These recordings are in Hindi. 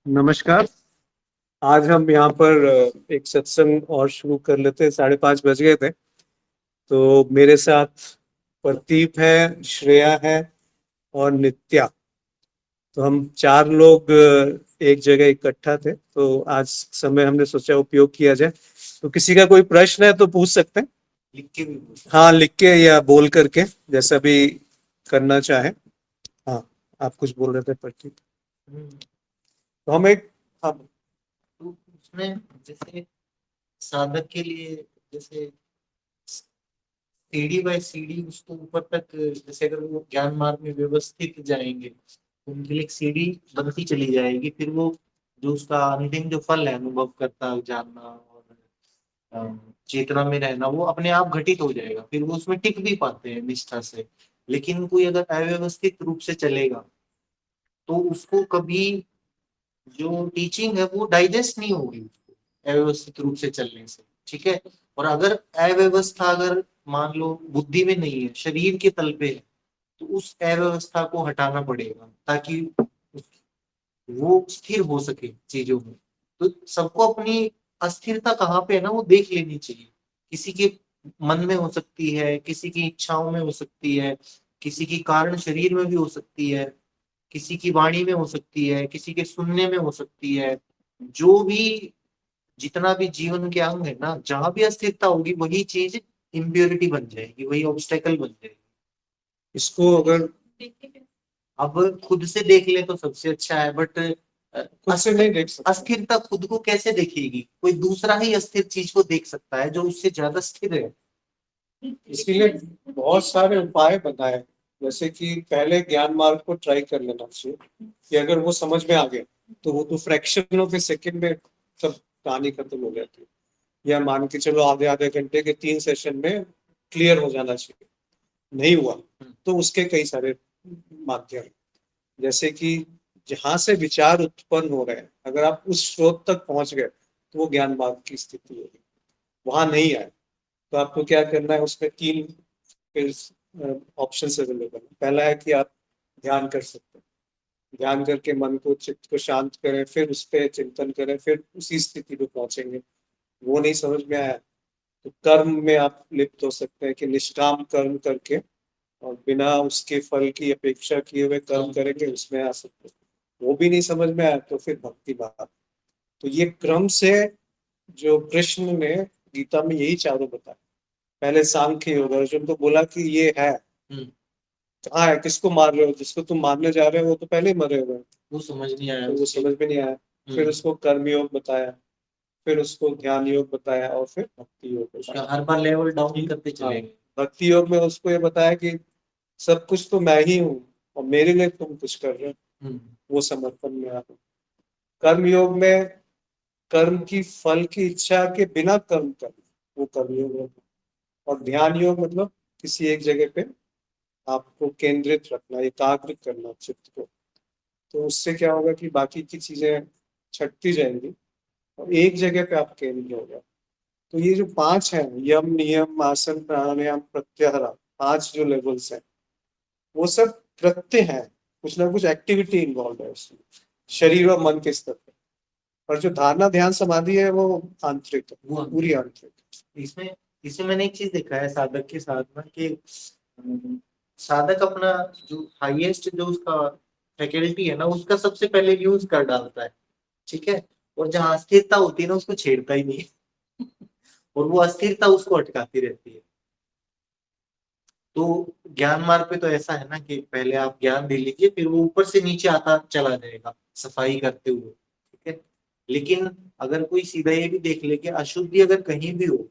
नमस्कार। आज हम यहाँ पर एक सत्संग और शुरू कर लेते हैं। 5:30 बज गए थे। तो मेरे साथ प्रदीप है, श्रेया है और नित्या। तो हम चार लोग एक जगह इकट्ठा थे। तो आज समय हमने सोचा उपयोग किया जाए। तो किसी का कोई प्रश्न है तो पूछ सकते हैं। लिख के भी बोल सकते हाँ, लिख के या बोल करके, जैसा भी करना चाहे। हाँ, आप कुछ बोल रहे थे प्रदीप। हैं। तो हम एक हाँ, तो उसमें जैसे साधक के लिए जैसे सीढ़ी बाय सीढ़ी उसको ऊपर तक, जैसे अगर वो ज्ञान मार्ग में व्यवस्थित जाएंगे तो उनके लिए एक सीढ़ी बनती चली जाएगी। फिर वो जो उसका अंतिम जो फल है अनुभव करता जानना और चेतना में रहना, वो अपने आप घटित हो जाएगा। फिर वो उसमें टिक भी पाते हैं निष्ठा से। लेकिन कोई अगर अव्यवस्थित रूप से चलेगा तो उसको कभी जो टीचिंग है वो डाइजेस्ट नहीं होगी उसको अव्यवस्थित रूप से चलने से। ठीक है। और अगर अव्यवस्था अगर मान लो बुद्धि में नहीं है, शरीर के तल पे है, तो उस अव्यवस्था को हटाना पड़ेगा ताकि वो स्थिर हो सके चीजों में। तो सबको अपनी अस्थिरता कहाँ पे है ना, वो देख लेनी चाहिए। किसी के मन में हो सकती है, किसी की इच्छाओं में हो सकती है, किसी की कारण शरीर में भी हो सकती है, किसी की वाणी में हो सकती है, किसी के सुनने में हो सकती है। जो भी जितना भी जीवन के अंग है ना, जहां भी अस्थिरता होगी वही चीज इम्प्योरिटी बन जाएगी, वही ऑब्स्टेकल बन जाएगी। इसको अगर अब खुद से देख ले तो सबसे अच्छा है, बट खुद से नहीं देख सकते। अस्थिरता खुद को कैसे देखेगी? कोई दूसरा ही अस्थिर चीज को देख सकता है जो उससे ज्यादा स्थिर है। इसके लिए बहुत सारे उपाय बताए। जैसे कि पहले ज्ञान मार्ग को ट्राई कर लेना चाहिए कि अगर वो समझ में आ गया तो वो तो फ्रैक्शन ऑफ ए सेकेंड में सब कहानी खत्म हो जाती है। या मान के चलो आधे आधे घंटे के 3 सेशन में क्लियर हो जाना चाहिए। नहीं हुआ तो उसके कई सारे माध्यम, जैसे कि जहां से विचार उत्पन्न हो रहे हैं, अगर आप उस स्रोत तक पहुंच गए तो वो ज्ञान मार्ग की स्थिति होगी। वहां नहीं आए तो आपको क्या करना है, उसमें 3 फिर ऑप्शन अवेलेबल है। पहला है कि आप ध्यान कर सकते हैं। ध्यान करके मन को, चित्त को शांत करें, फिर उस पर चिंतन करें, फिर उसी स्थिति पे पहुंचेंगे। वो नहीं समझ में आया तो कर्म में आप लिप्त हो सकते हैं कि निष्काम कर्म करके और बिना उसके फल की अपेक्षा किए हुए कर्म करेंगे, उसमें आ सकते हैं। वो भी नहीं समझ में आया तो फिर भक्ति भाव। तो ये क्रम से जो कृष्ण ने गीता में यही चारों बताए। पहले सांख्य योग, अर्जुन को बोला कि ये है, हम्म, कहाँ है, किसको मार रहे हो, जिसको तुम मारने जा रहे हो वो तो पहले ही मरे हुए हैं। वो समझ नहीं आया तो वो उसके। समझ में नहीं आया। फिर उसको कर्म योग बताया, फिर उसको ध्यान योग बताया और फिर भक्ति योग उसका बताया। हर बार लेवल डाउन कि करते हाँ, चलेंगे। भक्ति योग में उसको ये बताया कि सब कुछ तो मैं ही हूँ और मेरे लिए तुम कुछ कर रहे हो, हम्म, वो समर्पण में आ। कर्म योग में कर्म की फल की इच्छा के बिना कर्म करना, वो कर्म योग है। और ध्यान योग मतलब किसी एक जगह पे आपको केंद्रित रखना, एकाग्र करना चित्त को। तो उससे क्या होगा कि बाकी की चीजें छटती जाएंगी और एक जगह पे आप केंद्र हो गए। तो ये जो 5 हैं, यम नियम आसन प्राणायाम प्रत्याहार, 5 जो लेवल्स हैं, वो सब कृत्य हैं। कुछ ना कुछ एक्टिविटी इन्वॉल्व है उसमें, शरीर और मन के स्तर पर। और जो धारणा ध्यान समाधि है वो आंतरिक है, वो पूरी आंतरिक। इसमें इसमें मैंने एक चीज देखा है साधक के साथ में कि साधक अपना जो हाईएस्ट जो उसका फैकल्टी है ना, उसका सबसे पहले यूज कर डालता है। ठीक है। और जहां अस्थिरता होती है ना, उसको छेड़ता ही नहीं है। और वो अस्थिरता उसको अटकाती रहती है। तो ज्ञान मार्ग पे तो ऐसा है ना कि पहले आप ज्ञान दे लीजिए, फिर वो ऊपर से नीचे आता चला जाएगा सफाई करते हुए। ठीक है। लेकिन अगर कोई सीधा ये भी देख ले कि अशुद्धि अगर कहीं भी हो,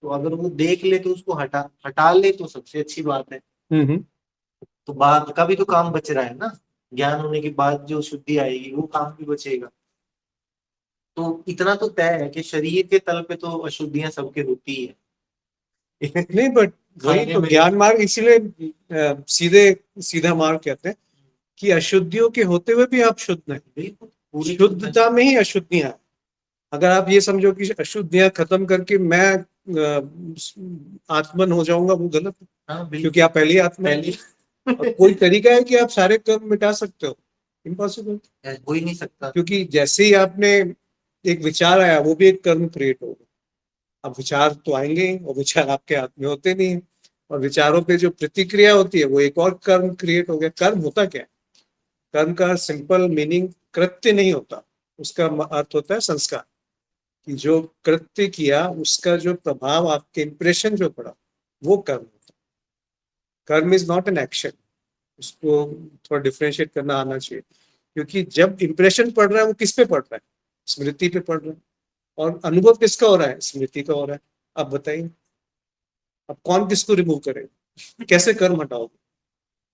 तो अगर वो देख ले तो उसको हटा हटा ले तो सबसे अच्छी बात है। हम्म। तो बाद का भी तो काम बच रहा है ना। ज्ञान होने के बाद जो शुद्धि आएगी वो काम भी बचेगा। तो इतना तो तय है कि शरीर के तल पे तो अशुद्धियां सबके होती है। नहीं, बट वही खाने तो में। ज्ञान मार्ग इसीलिए सीधे सीधा मार्ग कहते हैं कि अशुद्धियों के होते हुए भी आप शुद्ध नहीं। बिल्कुल पूरी शुद्धता। शुद्धता में ही अशुद्धियां हैं। अगर आप ये समझो कि अशुद्धियां खत्म करके मैं आत्मन हो जाऊंगा, वो गलत है। हाँ क्योंकि बिल्कुल। आप पहले ही आत्मा हैं। पहली। और कोई तरीका है कि आप सारे कर्म मिटा सकते हो। इम्पॉसिबल, हो ही नहीं सकता। क्योंकि जैसे ही आपने एक विचार आया वो भी एक कर्म क्रिएट होगा। अब विचार तो आएंगे ही, और विचार आपके हाथ में होते नहीं है, और विचारों पे जो प्रतिक्रिया होती है वो एक और कर्म क्रिएट हो गया। कर्म होता क्या है? कर्म का सिंपल मीनिंग कृत्य नहीं होता, उसका अर्थ होता है संस्कार। कि जो कृत्य किया उसका जो प्रभाव, आपके इंप्रेशन जो पड़ा, वो कर्म होता है। कर्म इज नॉट एन एक्शन। उसको थोड़ा डिफरेंशिएट करना आना चाहिए, क्योंकि जब इंप्रेशन पड़ रहा है वो किस पे पड़ रहा है? स्मृति पे पड़ रहा है। और अनुभव किसका हो रहा है? स्मृति का हो रहा है। अब बताइए, अब कौन किसको रिमूव करेगा? कैसे कर्म हटाओगे?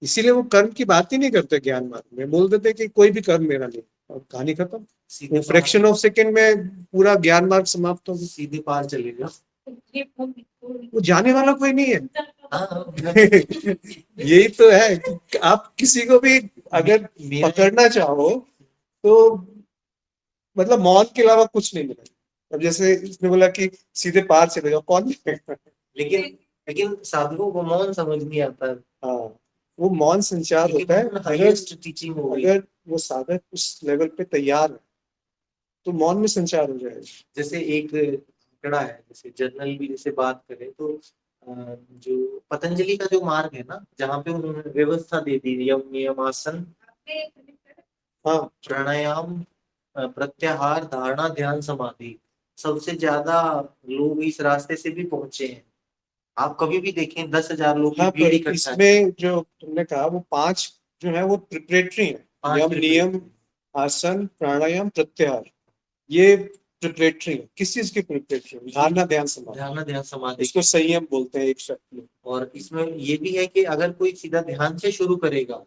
इसीलिए वो कर्म की बात ही नहीं करते ज्ञान मार्ग में, बोल देते कि कोई भी कर्म मेरा नहीं, और कहानी खत्म। सीधे वो फ्रैक्शन ऑफ सेकेंड में पूरा ज्ञान मार्ग समाप्त हो गया। सीधे पार चलेगा। वो जाने वाला कोई नहीं है। हाँ, यही तो है कि आप किसी को भी अगर पकड़ना चाहो तो मतलब मौत के अलावा कुछ नहीं मिलेगा। अब जैसे इसने बोला कि सीधे पार चले जाओ, कौन मिलेगा? लेकिन लेकिन साधुओं को मौन समझ नहीं आता। हाँ, वो मौन संचार होता है। अगर हाईएस्ट टीचिंग हो गई। अगर वो साधक उस लेवल पे तैयार है तो मौन में संचार हो जाएगा। जैसे एक आंकड़ा है, जैसे जर्नल भी जैसे बात करें तो जो पतंजलि का जो मार्ग है ना, जहाँ पे उन्होंने व्यवस्था दे दी, यम नियम आसन, हाँ, प्राणायाम, प्रत्याहार, धारणा, ध्यान, समाधि, सबसे ज्यादा लोग इस रास्ते से भी पहुंचे हैं। आप कभी भी देखें 10,000 लोग की हाँ, भीड़ पर इकट्ठा है। इसमें जो तुमने कहा वो 5 जो है वो प्रिपरेटरी है। पांच यम, preparatory। नियम, आसन, प्राणायाम, प्रत्याहार, ये प्रिपरेटरी है। किस चीज की प्रिपरेटरी? धारणा, ध्यान, समाधि। ध्यान, ध्यान, समाधि। इसको संयम बोलते हैं एक शब्द में। और इसमें ये भी है कि अगर कोई सीधा ध्यान से शुरू करेगा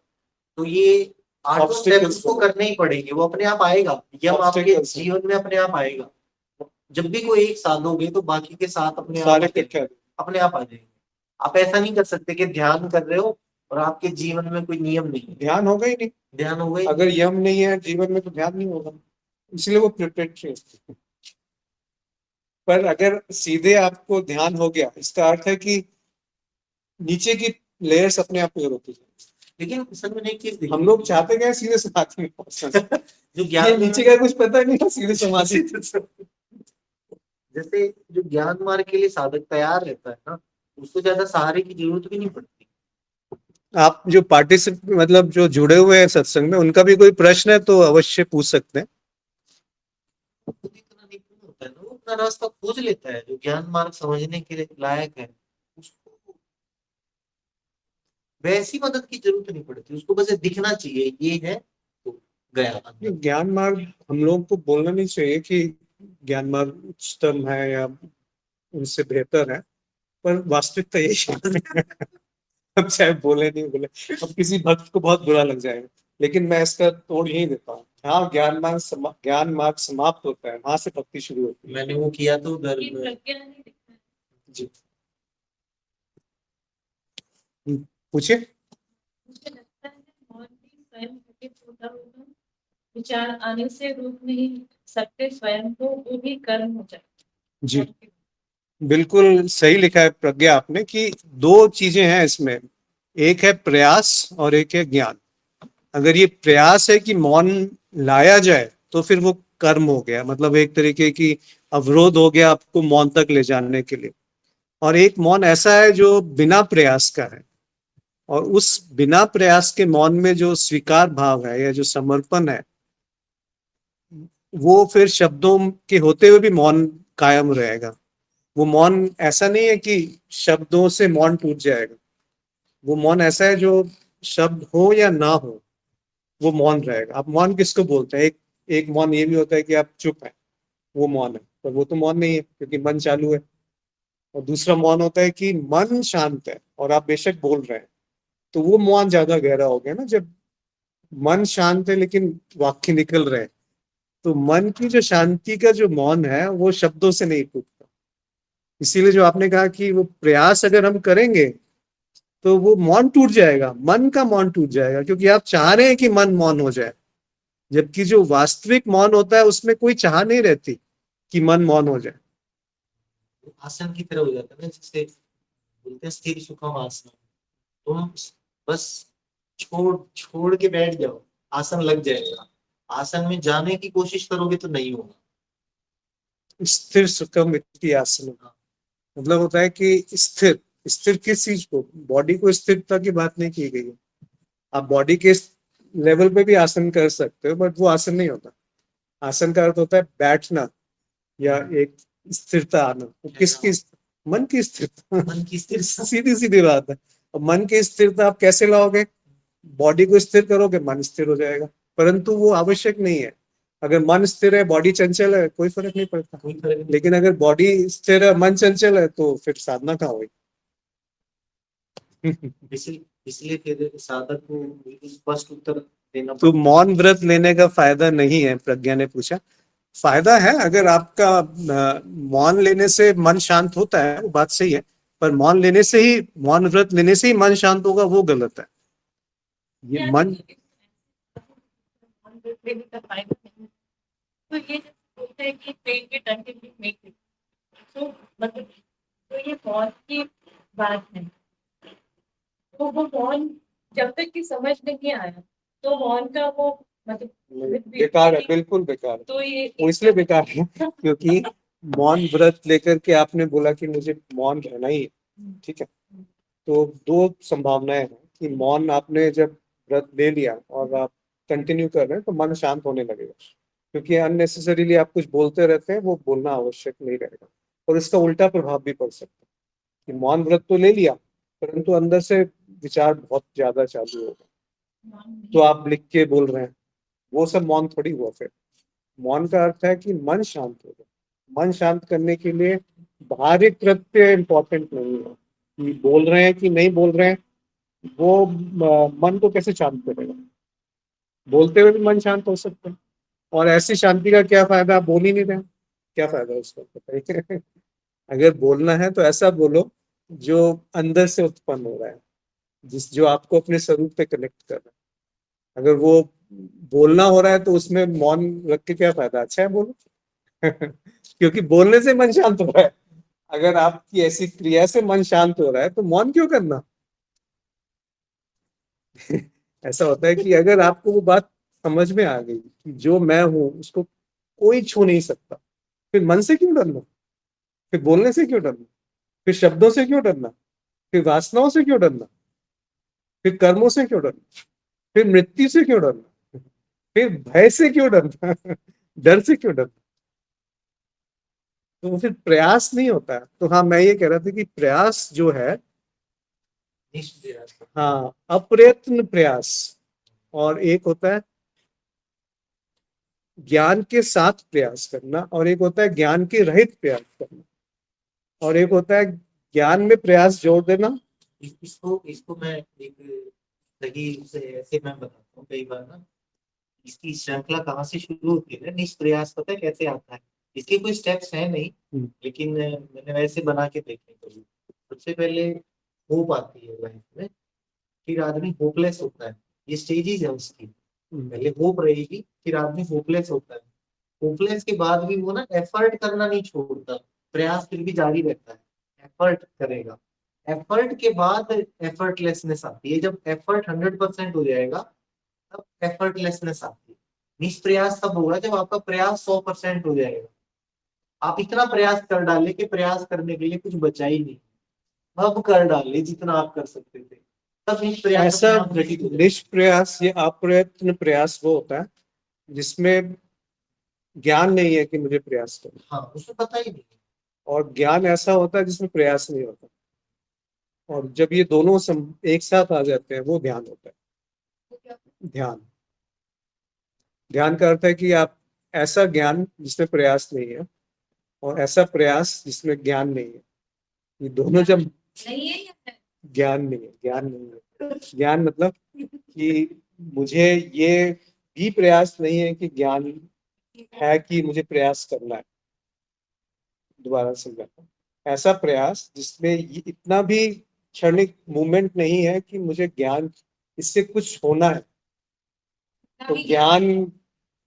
तो ये 8 स्टेप्स Obstacles उसको करने ही पड़ेंगे, वो अपने आप आएगा। यम आपके Obstacles हैं। जीवन में अपने आप आएगा। जब भी कोई एक साथ होगे तो बाकी के साथ अपने आप सारे आते- इकट्ठे आ गए। अपने आप आ जाएंगे। आप ऐसा नहीं कर सकते कि ध्यान कर रहे हो और आपके जीवन में कोई नियम नहीं है। ध्यान होगा ही नहीं। ध्यान हो गई। अगर यम नहीं है जीवन में तो ध्यान नहीं होगा, इसलिए वो प्रिपरेटरी है। पर अगर सीधे आपको ध्यान हो गया, इसका अर्थ है कि नीचे की लेयर्स अपने आप क्लियर होती जाए। लेकिन सर मैंने एक चीज देखी, हम लोग चाहते क्या? सीधे समाधि में पहुंचना। जो ये ज्ञान नीचे का कुछ पता नहीं है, सीधे समाधि। जैसे जो ज्ञान मार्ग के लिए साधक तैयार रहता है ना, उसको ज्यादा सहारे की जरूरत भी नहीं पड़ती। आप जो पार्टिसिपेट मतलब जो जुड़े हुए हैं सत्संग में, उनका भी कोई प्रश्न है तो अवश्य पूछ सकते हैं। खुद इतना निपुण होता है ना, वो अपना रास्ता खोज लेता है। जो ज्ञान मार्ग समझने के लिए लायक है, उसको वैसी मदद की जरूरत नहीं पड़ती। उसको बस दिखना चाहिए ये है तो गया अंदर। ज्ञान मार्ग हम लोग को बोलना नहीं चाहिए कि ज्ञान मार्ग उच्चतम है या उनसे बेहतर है, पर वास्तविकता यही है। अब चाहे बोले नहीं बोले, अब किसी भक्त को बहुत बुरा लग जाएगा, लेकिन मैं इसका तोड़ यही देता हूँ। हाँ, ज्ञान मार्ग समाप्त होता है, वहां से भक्ति शुरू होती है। मैंने वो किया तो उधर जी, पूछिए। मुझे लगता है मौन भी स्वयं घटित होता होगा। विचार आने से रोक नहीं सकते स्वयं को, वो भी कर्म हो जाए। जी, बिल्कुल सही लिखा है प्रज्ञा आपने कि 2 चीजें हैं इसमें, एक है प्रयास और एक है ज्ञान। अगर ये प्रयास है कि मौन लाया जाए तो फिर वो कर्म हो गया, मतलब एक तरीके की अवरोध हो गया आपको मौन तक ले जाने के लिए। और एक मौन ऐसा है जो बिना प्रयास का है, और उस बिना प्रयास के मौन में जो स्वीकार भाव है या जो समर्पण है, वो फिर शब्दों के होते हुए भी मौन कायम रहेगा। वो मौन ऐसा नहीं है कि शब्दों से मौन टूट जाएगा। वो मौन ऐसा है जो शब्द हो या ना हो वो मौन रहेगा। आप मौन किसको बोलते हैं? एक मौन ये भी होता है कि आप चुप हैं, वो मौन है, पर वो तो मौन नहीं है क्योंकि मन चालू है। और दूसरा मौन होता है कि मन शांत है और आप बेशक बोल रहे हैं, तो वो मौन ज्यादा गहरा हो गया ना। जब मन शांत है लेकिन वाक्य निकल रहे हैं, तो मन की जो शांति का जो मौन है वो शब्दों से नहीं टूटता। इसीलिए जो आपने कहा कि वो प्रयास अगर हम करेंगे तो वो मौन टूट जाएगा, मन का मौन टूट जाएगा, क्योंकि आप चाह रहे हैं कि मन मौन हो जाए। जबकि जो वास्तविक मौन होता है उसमें कोई चाह नहीं रहती कि मन मौन हो जाए। आसन की तरह हो जाता है ना, जिसे बोलते हैं स्थिर सुखम आसन। तुम बस छोड़ छोड़ के बैठ जाओ, आसन लग जाएगा। आसन में जाने की कोशिश करोगे तो नहीं होगा। स्थिर सुखम इति आसन, मतलब होता है कि स्थिर, स्थिर किस चीज को, बॉडी को स्थिरता की बात नहीं की गई है। आप बॉडी के लेवल पे भी आसन कर सकते हो, बट वो आसन नहीं होता। आसन का अर्थ होता है बैठना या एक स्थिरता आना। वो किसकी, मन की स्थिरता। मन की स्थिर सीधी सीधी बात है। अब मन की स्थिरता आप कैसे लाओगे, बॉडी को स्थिर करोगे मन स्थिर हो जाएगा, परंतु वो आवश्यक नहीं है। अगर मन स्थिर है बॉडी चंचल है कोई फर्क नहीं पड़ता, कोई फर्क नहीं। लेकिन अगर बॉडी स्थिर है मन चंचल है तो फिर साधना कहाँ हुई। इसलिए फिर साधक को बिल्कुल स्पष्ट उत्तर देना तो पड़ता मौन व्रत लेने का फायदा नहीं है, प्रज्ञा ने पूछा। फायदा है, अगर आपका मौन लेने से मन शांत होता है वो बात सही है, पर मौन लेने से ही, मौन व्रत लेने से ही मन शांत होगा वो गलत है। ये मन, लेने का फायदा नहीं। तो ये जैसे बोलते हैं कि पेन के डंडे में मेक इट, तो मतलब तो ये मौन की बात है। तो वो मौन जब तक की समझ नहीं आया तो मौन का वो मतलब बेकार है, बिल्कुल बेकार है। तो ये वो इसलिए बेकार है क्योंकि मौन व्रत लेकर के आपने बोला कि मुझे मौन रहना ही है, ठीक है, तो दो संभावनाएं हैं कि मौन आपने जब व्रत ले लिया और आप कंटिन्यू कर रहे हैं तो मन शांत होने लगेगा, क्योंकि अननेसेसरीली आप कुछ बोलते रहते हैं, वो बोलना आवश्यक नहीं रहेगा। और इसका उल्टा प्रभाव भी पड़ सकता है कि मौन व्रत तो ले लिया परंतु अंदर से विचार बहुत ज्यादा चालू होगा, तो आप लिख के बोल रहे हैं, वो सब मौन थोड़ी हुआ फिर। मौन का अर्थ है कि मन शांत हो जाए। मन शांत करने के लिए बाहरी कृत्य इंपॉर्टेंट नहीं है कि बोल रहे हैं कि नहीं बोल रहे हैं, वो मन को कैसे शांत करेगा। बोलते हुए भी मन शांत हो सकता है, और ऐसी शांति का क्या फायदा, आप बोल ही नहीं रहे, क्या फायदा उसका बताइए। अगर बोलना है तो ऐसा बोलो जो अंदर से उत्पन्न हो रहा है, जिस जो आपको अपने स्वरूप पे कनेक्ट कर रहा है। अगर वो बोलना हो रहा है तो उसमें मौन रख के क्या फायदा, अच्छा है बोलो। क्योंकि बोलने से मन शांत हो रहा है। अगर आपकी ऐसी क्रिया से मन शांत हो रहा है तो मौन क्यों करना। ऐसा होता है कि अगर आपको वो बात समझ में आ गई कि जो मैं हूं उसको कोई छू नहीं सकता, फिर मन से क्यों डरना, फिर बोलने से क्यों डरना, फिर शब्दों से क्यों डरना, फिर वासनाओं से क्यों डरना, फिर कर्मों से क्यों डरना, फिर मृत्यु से क्यों डरना, फिर भय से क्यों डरना, डर से क्यों डरना। तो फिर प्रयास नहीं होता है। तो हाँ, मैं ये कह रहा था कि प्रयास जो है, है। हाँ, अप्रयत्न प्रयास, और एक होता है ज्ञान के साथ प्रयास करना, और एक होता है ज्ञान के रहित प्रयास करना, और एक होता है ज्ञान में प्रयास जोड़ देना। इसको मैं एक सही से ऐसे मैं बताता हूँ कई बार ना, इसकी श्रृंखला कहाँ से शुरू होती है ना, निष्प्रयास पता है कैसे आता है। इसके कोई स्टेप्स है नहीं, लेकिन मैंने वैसे बना के देखे कभी। सबसे पहले होप आती है लाइफ में, फिर आदमी होपलेस होता है। ये स्टेजेस है उसकी। पहले होप रहेगी, फिर आदमी होपलेस होता है। होपलेस के बाद भी वो ना एफर्ट करना नहीं छोड़ता, प्रयास फिर भी जारी रहता है, एफर्ट करेगा। एफर्ट के बाद एफर्टलेसनेस आती है। जब एफर्ट 100% हो जाएगा तब एफर्टलेसनेस आती है। निष्प्रयास तब होगा जब आपका प्रयास 100% हो जाएगा। आप इतना प्रयास कर डाले कि प्रयास करने के लिए कुछ बचा ही नहीं, अब कर डाले जितना आप कर सकते थे, तब निष्प्रयास ऐसा अपने आप घटित हो जाएगा। निष्प्रयास या अप्रयत्न प्रयास वो होता है जिसमें ज्ञान नहीं है कि मुझे प्रयास करना, हाँ, उसे पता ही नहीं। और ज्ञान ऐसा होता है जिसमें प्रयास नहीं होता। और जब ये दोनों एक साथ आ जाते हैं वो ध्यान होता है। ध्यान, ध्यान का अर्थ है कि आप ऐसा ज्ञान जिसमें प्रयास नहीं है और ऐसा प्रयास जिसमें ज्ञान नहीं है, ये दोनों जब, नहीं है या है? ज्ञान नहीं है, ज्ञान नहीं है। ज्ञान मतलब कि मुझे ये भी प्रयास नहीं है कि ज्ञान है कि मुझे प्रयास करना है। दोबारा समझाता हूँ, ऐसा प्रयास जिसमें ये इतना भी क्षणिक मूवमेंट नहीं है कि मुझे ज्ञान, इससे कुछ होना है, तो ज्ञान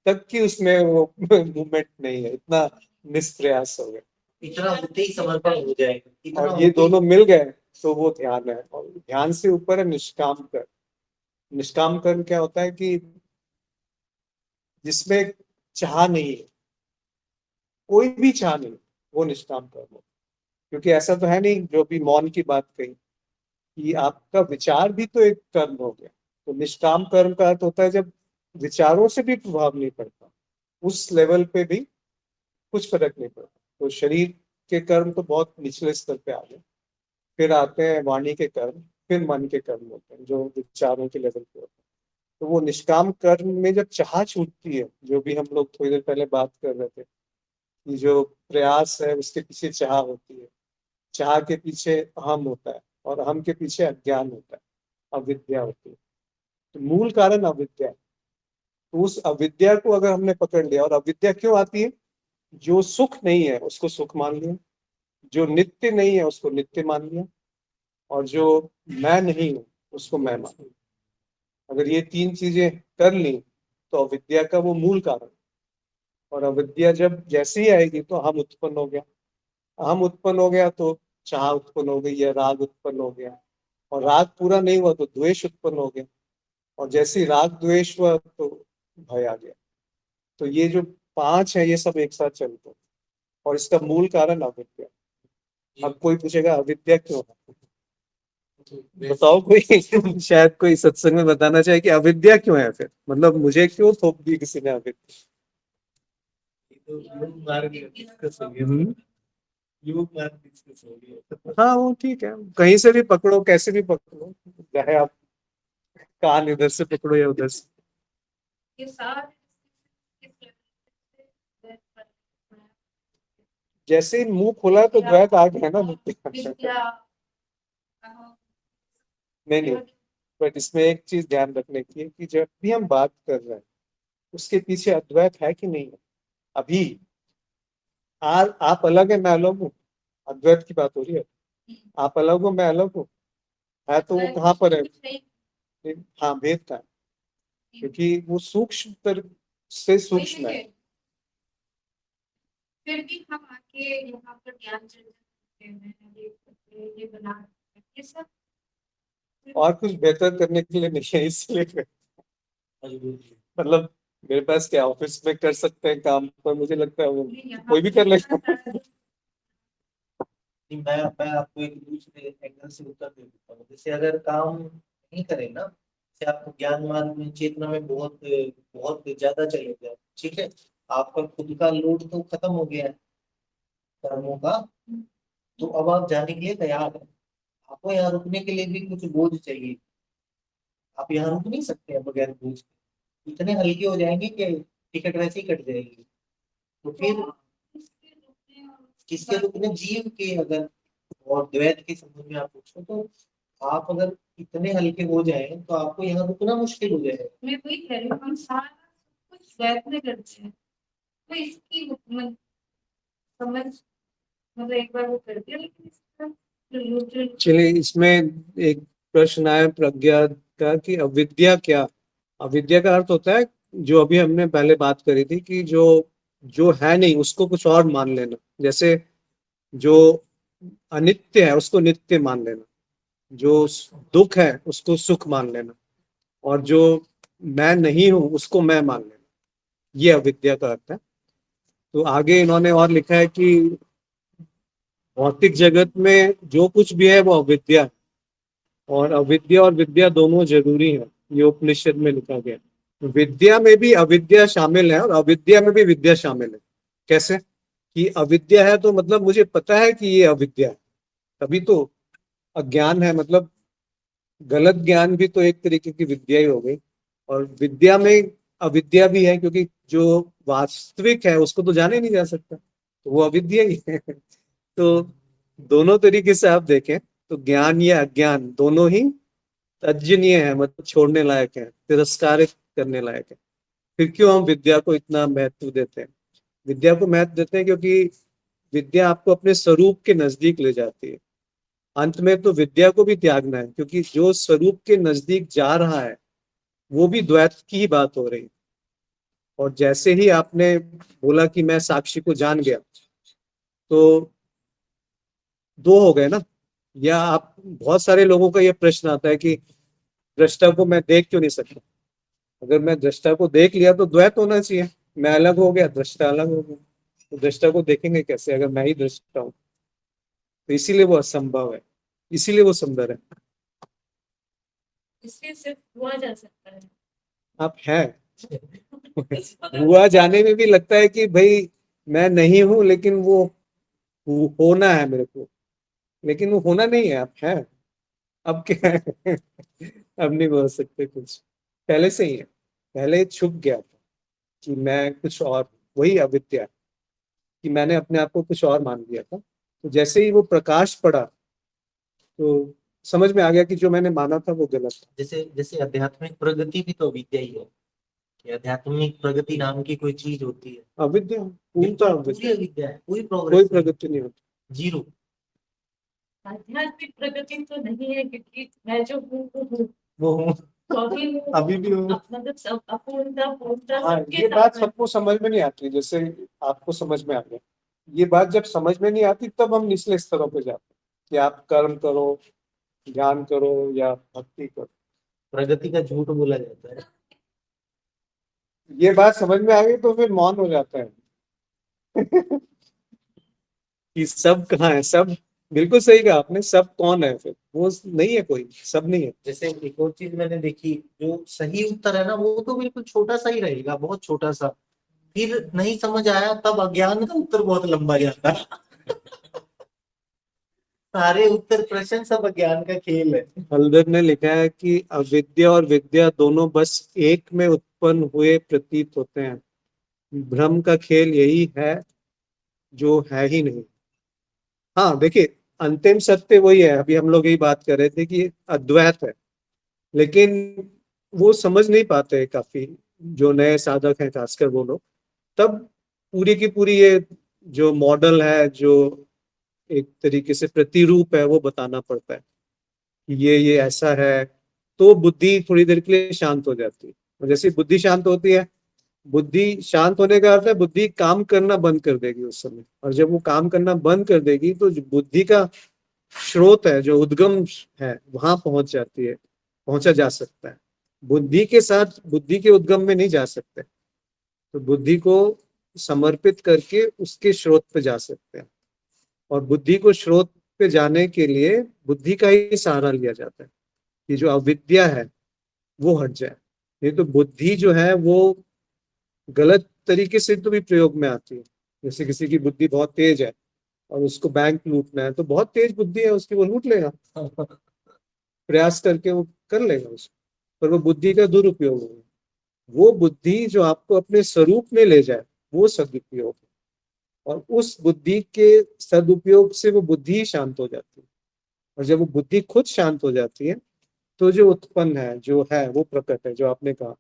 तक की उसमें वो मूवमेंट नहीं है, इतना निष्प्रयास हो गया। इतना होते ही समर्पण हो जाएगा, इतना और ये होते ही- दोनों मिल गए तो वो ध्यान है। और ध्यान से ऊपर है निष्काम कर। निष्काम कर्म क्या होता है कि जिसमें चाह नहीं है, कोई भी चाह नहीं, वो निष्काम कर्म हो। क्योंकि ऐसा तो है नहीं जो अभी मौन की बात कही कि आपका विचार भी तो एक कर्म हो गया। तो निष्काम कर्म का अर्थ होता है जब विचारों से भी प्रभाव नहीं पड़ता, उस लेवल पे भी कुछ फर्क नहीं पड़ता। तो शरीर के कर्म तो बहुत निचले स्तर पे आ गए, फिर आते हैं वाणी के कर्म, फिर मन के कर्म होते हैं जो विचारों के लेवल पे होते हैं। तो वो निष्काम कर्म में जब चाह छूटती है, जो भी हम लोग थोड़ी देर पहले बात कर रहे थे कि जो प्रयास है उसके पीछे चाह होती है, चाह के पीछे अहम होता है, और अहम के पीछे अज्ञान होता है, अविद्या होती है। तो मूल कारण अविद्या है। तो उस अविद्या को अगर हमने पकड़ लिया, और अविद्या क्यों आती है? जो सुख नहीं है उसको सुख मान लिया, जो नित्य नहीं है उसको नित्य मान लिया, और जो मैं नहीं हूं उसको मैं मान लिया। अगर ये तीन चीजें कर ली तो अविद्या का वो मूल कारण। और अविद्या जब जैसे ही आएगी तो हम उत्पन्न हो गया, हम उत्पन्न हो गया तो चाह उत्पन्न हो गई, या राग उत्पन्न हो गया, और राग पूरा नहीं हुआ तो द्वेष उत्पन्न हो गया, और जैसे ही राग द्वेष हुआ तो भय आ गया। तो ये जो पांच है ये सब एक साथ चलते हैं, और इसका मूल कारण अविद्या। अब कोई पूछेगा अविद्या क्यों है, बताओ कोई शायद कोई सत्संग में बताना चाहे कि अविद्या क्यों है, फिर मतलब मुझे क्यों थोप दी किसी ने अविद्या। तो योग मार्ग डिस्कस हो गया, योग मार्ग डिस्कस हो गया। हाँ वो ठीक है, कहीं से भी पकड़ो, कैसे भी पकड़ो, चाहे आप कान इधर से पकड़ो या उधर से। ये सारे किस level से जैसे ही मुंह खुला तो द्वैत आ गया ना विद्या नहीं नहीं, बट इसमें एक चीज ध्यान रखने की है कि जब भी हम बात कर रहे हैं उसके पीछे अद्वैत है कि नहीं है। अभी आप अलग है, मैं अलग हूँ, अद्वैत की बात हो रही है। आप अलग हो, मैं अलग हूँ, है तो वो कहाँ पर है? हाँ भेद का है, क्योंकि वो सूक्ष्म तर से सूक्ष्म है। फिर भी हम आके यहाँ पर ज्ञान चर्चा करते हैं, ये बना ये सब और कुछ बेहतर करने के लिए नहीं है, इसलिए मतलब मेरे पास क्या, ऑफिस में कर सकते हैं काम, पर मुझे लगता है वो कोई भी कर लेगा। नहीं, मैं आपको एक दूसरे एंगल से उत्तर दे देता हूँ। जैसे अगर काम नहीं करें ना, जैसे आप ज्ञान मार्ग में चेतना में बहुत बहुत ज्यादा चले गए, ठीक है, आपका खुद का लोड तो खत्म हो गया है कर्मों का, तो अब आप जाने के लिए तैयार हैं। आपको यहाँ रुकने के लिए भी कुछ बोझ चाहिए, आप यहाँ रुक नहीं सकते हैं बगैर बोझ के। इतने हल्के हो जाएंगे कि टिकट वैसे ही कट जाएगी। तो फिर किसके रुकने, जीव के अगर, और द्वैत के संबंध में आप पूछो तो आप अगर इतने हल्के हो जाए तो आपको यहाँ रुकना मुश्किल हो जाएगा। मैं वही कह रही हूँ, हम सारा कुछ वैध में करते हैं, तो इसकी समझ मतलब एक बार वो कर दिया, लेकिन इसका चलिए इसमें एक प्रश्न आया प्रज्ञा का कि अविद्या क्या। अविद्या का अर्थ होता है जो अभी हमने पहले बात करी थी कि जो जो है नहीं उसको कुछ और मान लेना। जैसे जो अनित्य है उसको नित्य मान लेना, जो दुख है उसको सुख मान लेना, और जो मैं नहीं हूं उसको मैं मान लेना, ये अविद्या का अर्थ है। तो आगे इन्होंने और लिखा है कि भौतिक जगत में जो कुछ भी है वो अविद्या है, और अविद्या और विद्या दोनों जरूरी है, ये उपनिषद में लिखा गया है। विद्या में भी अविद्या शामिल है और अविद्या में भी विद्या शामिल है। कैसे कि अविद्या है तो मतलब मुझे पता है कि ये अविद्या है, तभी तो। अज्ञान है मतलब गलत ज्ञान भी तो एक तरीके की विद्या ही हो गई, और विद्या में अविद्या भी है, क्योंकि जो वास्तविक है उसको तो जाने नहीं जा सकता, तो वो अविद्या ही है। तो दोनों तरीके से आप देखें तो ज्ञान या अज्ञान दोनों ही तज्जनीय है, मतलब छोड़ने लायक है, तिरस्कार करने लायक है। फिर क्यों हम विद्या को इतना महत्व देते हैं? विद्या को महत्व देते हैं क्योंकि विद्या आपको अपने स्वरूप के नजदीक ले जाती है। अंत में तो विद्या को भी त्यागना है, क्योंकि जो स्वरूप के नजदीक जा रहा है वो भी द्वैत की ही बात हो रही है। और जैसे ही आपने बोला कि मैं साक्षी को जान गया, तो दो हो गए ना। या आप बहुत सारे लोगों का ये प्रश्न आता है कि दृष्टा को मैं देख क्यों नहीं सकता, अगर मैं दृष्टा को देख लिया तो द्वैत होना चाहिए, मैं अलग हो गया, दृष्टा अलग हो गया, तो दृष्टा को देखेंगे कैसे अगर मैं ही दृष्टा हूँ? तो इसीलिए वो असंभव है, इसीलिए वो सुंदर है। इसलिए सिर्फ हुआ जा सकता है। आप हैं हुआ जाने में भी लगता है कि भाई मैं नहीं हूं, लेकिन वो होना है मेरे को, लेकिन वो होना नहीं है, आप हैं। अब क्या है अब नहीं बोल सकते कुछ, पहले से ही है, पहले छुप गया था कि मैं कुछ और, वही अविद्या, कि मैंने अपने आप को कुछ और मान लिया था। तो जैसे ही वो प्रकाश पड़ा तो समझ में आ गया कि जो मैंने माना था वो गलत था। जैसे जैसे आध्यात्मिक प्रगति भी तो विद्या ही है, कि आध्यात्मिक प्रगति नाम की कोई चीज होती है। अविद्या, पूरी बिल्कुल पूरी अविद्या, अविद्या है, कोई कोई प्रोग्रेस नहीं, प्रगति नहीं होती। जीरो। आध्यात्मिक प्रगति तो नहीं है, क्योंकि मैं जो हूँ वो हूँ, वो हूँ, तो अभी हूँ, अभी भी हूँ। मतलब सब अपूर्णता पूर्णता हाँ, सबके ये बात साथ है। सबको समझ में नहीं आती, जैसे आपको समझ में आ गया। ये बात जब समझ में नहीं आती तब हम निचले स्तरों पे जाते हैं कि आप कर्म करो, ध्यान करो या भक्ति करो। प्रगति का झूठ बोला जाता है। ये बात समझ में आ गई तो फिर मौन हो जाता है कि सब कहाँ है, सब। बिल्कुल सही कहा आपने, सब कौन है फिर? वो नहीं है, कोई सब नहीं है। जैसे एक और चीज मैंने देखी, जो सही उत्तर है ना वो तो बिल्कुल छोटा सा ही रहेगा, बहुत छोटा सा, फिर नहीं समझ आया तब अज्ञान का उत्तर बहुत लंबा जाता है। सारे उत्तर प्रश्न सब अज्ञान का खेल है। हल्दर ने लिखा है कि अविद्या और विद्या दोनों बस एक में उत्पन्न हुए प्रतीत होते हैं, भ्रम का खेल यही है जो है ही नहीं। हाँ देखिए, अंतिम सत्य वही है, अभी हम लोग यही बात कर रहे थे कि अद्वैत है, लेकिन वो समझ नहीं पाते काफी, जो नए साधक हैं खासकर वो लोग। तब पूरी की पूरी ये जो मॉडल है, जो एक तरीके से प्रतिरूप है, वो बताना पड़ता है कि ये ऐसा है, तो बुद्धि थोड़ी देर के लिए शांत हो जाती है। और जैसे ही बुद्धि शांत होती है, बुद्धि शांत होने का अर्थ है बुद्धि काम करना बंद कर देगी उस समय, और जब वो काम करना बंद कर देगी तो जो बुद्धि का स्रोत है, जो उद्गम है, वहां पहुंच जाती है, पहुंचा जा सकता है। बुद्धि के साथ बुद्धि के उद्गम में नहीं जा सकते, तो बुद्धि को समर्पित करके उसके स्रोत पे जा सकते हैं। और बुद्धि को स्रोत पे जाने के लिए बुद्धि का ही सहारा लिया जाता है कि जो अविद्या है वो हट जाए। नहीं तो बुद्धि जो है वो गलत तरीके से तो भी प्रयोग में आती है। जैसे किसी की बुद्धि बहुत तेज है और उसको बैंक लूटना है, तो बहुत तेज बुद्धि है उसकी, वो लूट लेगा, प्रयास करके वो कर लेगा उसको, पर वो बुद्धि का दुरुपयोग होगा। वो बुद्धि जो आपको अपने स्वरूप में ले जाए, वो सदुपयोग है। और उस बुद्धि के सदुपयोग से वो बुद्धि ही शांत हो जाती है। और जब वो बुद्धि खुद शांत हो जाती है, तो जो उत्पन्न है, जो है, वो प्रकट है, जो आपने कहा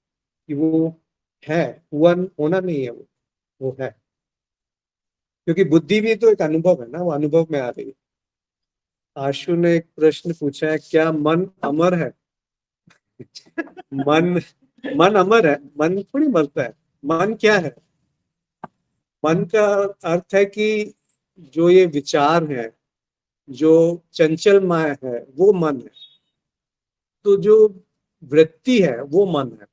कि वो है, हुआ होना नहीं है, वो है। क्योंकि बुद्धि भी तो एक अनुभव है ना, वो अनुभव में आ रही है। आशु ने एक प्रश्न पूछा है, क्या मन अमर है? मन, मन अमर है? मन थोड़ी मरता है। मन क्या है? मन का अर्थ है कि जो ये विचार है, जो चंचल माया है, वो मन है। तो जो वृत्ति है वो मन है।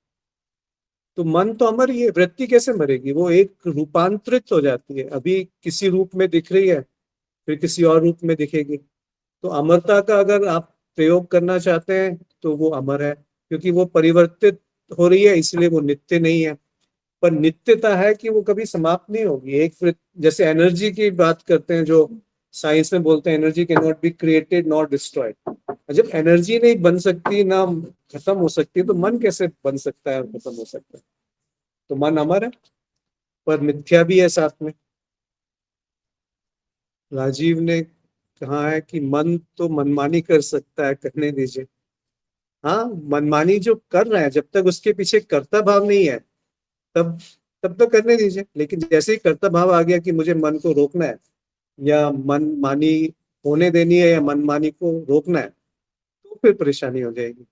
तो मन तो अमर ही है, वृत्ति कैसे मरेगी? वो एक रूपांतरित हो जाती है, अभी किसी रूप में दिख रही है, फिर किसी और रूप में दिखेगी। तो अमरता का अगर आप प्रयोग करना चाहते हैं तो वो अमर है, क्योंकि वो परिवर्तित हो रही है, इसलिए वो नित्य नहीं है। पर नित्यता है कि वो कभी समाप्त नहीं होगी। जैसे एनर्जी की बात करते हैं, जो साइंस में बोलते हैं energy can not be created not destroyed. जब एनर्जी नहीं बन सकती ना खत्म हो सकती, तो मन कैसे बन सकता है और खत्म हो सकता है? तो मन अमर है, पर मिथ्या भी है साथ में। राजीव ने कहा है कि मन तो मनमानी कर सकता है, करने दीजिए। हाँ, मनमानी जो कर रहा है, जब तक उसके पीछे कर्ता भाव नहीं है, तब तब तो करने दीजिए। लेकिन जैसे ही कर्ता भाव आ गया कि मुझे मन को रोकना है, या मनमानी होने देनी है, या मनमानी को रोकना है, तो फिर परेशानी हो जाएगी।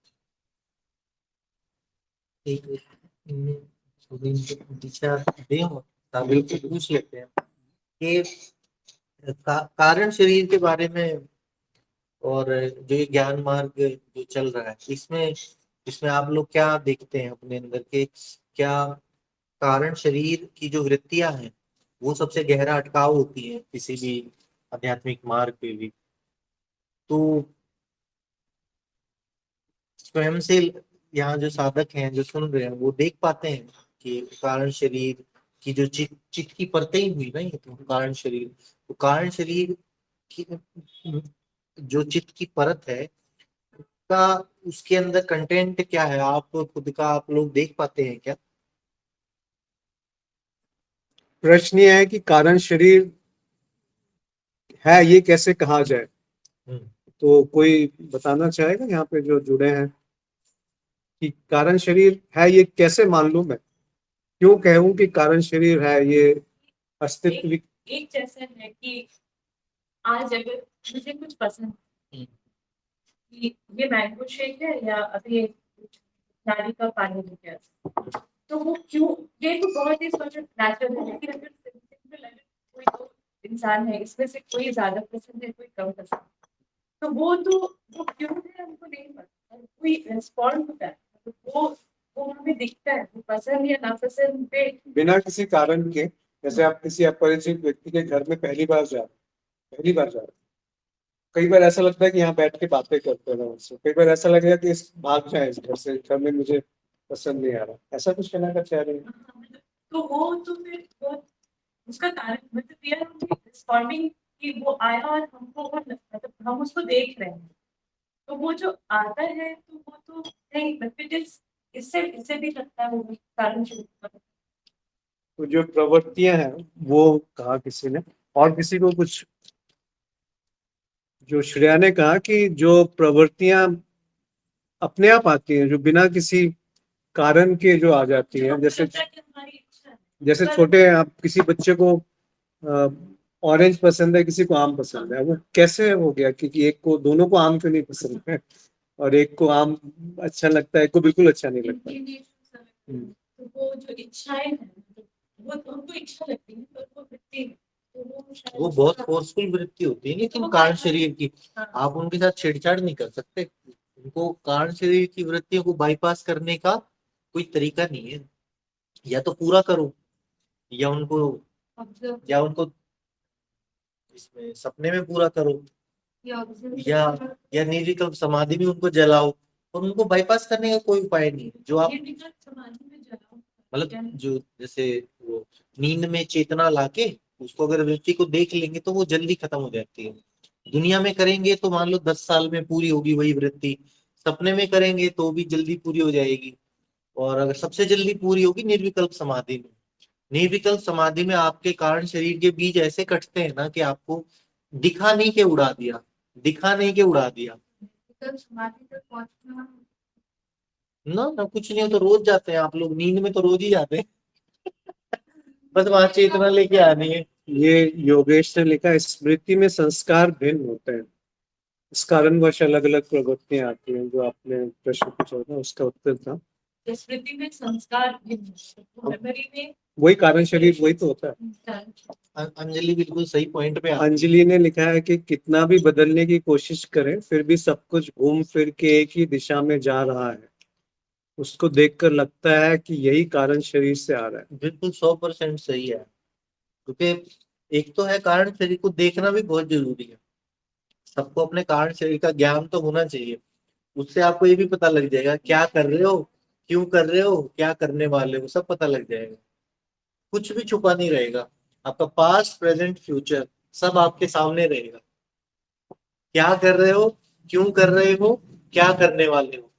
एक इनमें थोड़ी दिशा दे हो, बिल्कुल पूछ लेते हैं कि कारण शरीर के बारे में, और जो ये ज्ञान मार्ग जो चल रहा है इसमें इसमें आप लोग क्या देखते हैं अपने अंदर के, क्या कारण शरीर की जो वृत्तियां हैं वो सबसे गहरा अटकाव होती है किसी भी आध्यात्मिक मार्ग पे भी। तो स्वयं से यहाँ जो साधक हैं जो सुन रहे हैं वो देख पाते हैं कि कारण शरीर की जो चित्त की परतें ही हुई ना, ये तो कारण शरीर, तो कारण शरीर की जो चित्त की परत है का उसके अंदर कंटेंट क्या है, आप खुद का आप लोग देख पाते हैं क्या? प्रश्न ये है कि कारण शरीर है ये कैसे कहा जाए। हम्म। तो कोई बताना चाहेगा यहाँ पे जो जुड़े हैं कि कारण शरीर है ये कैसे मान लूं मैं, क्यों कहूं कि कारण शरीर है ये अस्तित्व एक जैसा है कि आज अगर मुझे कुछ पसंद हम्म। कि ये मैंगो शेक है या अभी नारी का पानी लेके आया, तो वो क्यों, ये तो बहुत ही सोचो नेचुरल है, लेकिन अगर सिंपल अगर कोई दो इंसान है इसमें से कोई ज्यादा पसंद है कोई कम पसंद है, तो वो क्यों है हमको नहीं पता, कोई रिस्पॉन्ड होता है, तो वो हमें दिखता है, वो पसंद या नापसंद पे बिना किसी कारण के। जैसे आप किसी अपरिचित व्यक्ति के घर में पहली बार जा रहे हैं, कई बार ऐसा लगता है कि यहाँ बैठ के बातें करते हैं उससे, कई बार ऐसा लगेगा कि इस भाग जाए इस घर से, घर में मुझे पसंद नहीं आ रहा, ऐसा कुछ कहना का चाह रहे हैं। तो वो तो फिर वो उसका कारण मतलब वी आर रिस्पॉन्डिंग कि वो आया और हमको वो मतलब हम उसको देख रहे हैं, तो वो जो आता है तो वो तो नहीं, बट इट इज इससे इससे भी लगता है वो भी कारण शुरू होता है। तो जो प्रवृत्तियां हैं वो कहा किसी ने, और किसी को कुछ, जो श्रेया ने कहा कि जो प्रवृत्तियां अपने आप आती हैं, जो बिना किसी कारण के जो आ जाती हैं, जैसे लगता है कि हमारी इच्छा है, जैसे पर छोटे आप किसी बच्चे को ऑरेंज पसंद है, किसी को आम पसंद है, वो कैसे हो गया क्योंकि एक को, दोनों को आम क्यों नहीं पसंद है, और एक को आम अच्छा लगता है, एक को बिल्कुल अच्छा नहीं लगता। हम्म। तो वो जो इच्छाएं हैं वो तो हमको इच्छा लगती है पर वो वृत्ति है, तो वो शायद वो बहुत फोर्सफुल वृत्ति होती है लेकिन वो कारण कारण- शरीर की, हाँ, आप उनके साथ छेड़छाड़ नहीं कर सकते। उनको कारण शरीर की वृत्तियों को बाईपास करने का कोई तरीका नहीं है। या तो पूरा करो, या उनको observe या उनको इसमें सपने में पूरा करो, या observe या करना। या निर्विकल्प समाधि में उनको जलाओ। और उनको बाईपास करने का कोई उपाय नहीं है। जो आप ये विकल्प समाधि में जलाओ क्या मतलब है? जो जैसे वो नींद में चेतना लाके उसको अगर वृत्ति को देख लेंगे तो वो जल्दी खत्म हो जाती है। दुनिया में करेंगे तो मान लो 10 साल में पूरी होगी वही वृत्ति, सपने में करेंगे तो भी जल्दी पूरी हो जाएगी। और अगर सबसे जल्दी पूरी होगी निर्विकल्प समाधि में। निर्विकल्प समाधि में आपके कारण शरीर के बीज ऐसे कटते हैं ना कि आपको दिखा नहीं के उड़ा दिया, दिखा नहीं के उड़ा दिया। विकल्प समाधि तक पहुंचना ना ना कुछ नहीं हो तो रोज जाते हैं आप लोग, नींद में तो रोज ही जाते हैं। बस वहां चेतना लेके आनी है। ये योगेश ने लिखा, स्मृति में संस्कार भिन्न होते हैं, इस कारणवश अलग अलग प्रवृत्तियां आती हैं। जो आपने प्रश्न पूछा था उसका उत्तर था, स्मृति में संस्कार मेमोरी में वही कारण शरीर वही तो होता है। अंजलि बिल्कुल सही पॉइंट पे आती है। अंजलि ने लिखा है कि कितना भी बदलने की कोशिश करें फिर भी सब कुछ घूम फिर के एक ही दिशा में जा रहा है, उसको देखकर लगता है कि यही कारण शरीर से आ रहा है। बिल्कुल 100% सही है। क्योंकि एक तो है कारण शरीर को देखना भी बहुत जरूरी है। सबको अपने कारण शरीर का ज्ञान तो होना चाहिए। उससे आपको ये भी पता लग जाएगा क्या कर रहे हो, क्यों कर रहे हो, क्या करने वाले हो, सब पता लग जाएगा। कुछ भी छुपा नहीं रहेगा। आपका पास्ट प्रेजेंट फ्यूचर सब आपके सामने रहेगा। क्या कर रहे हो, क्यों कर रहे हो, क्या करने वाले हो।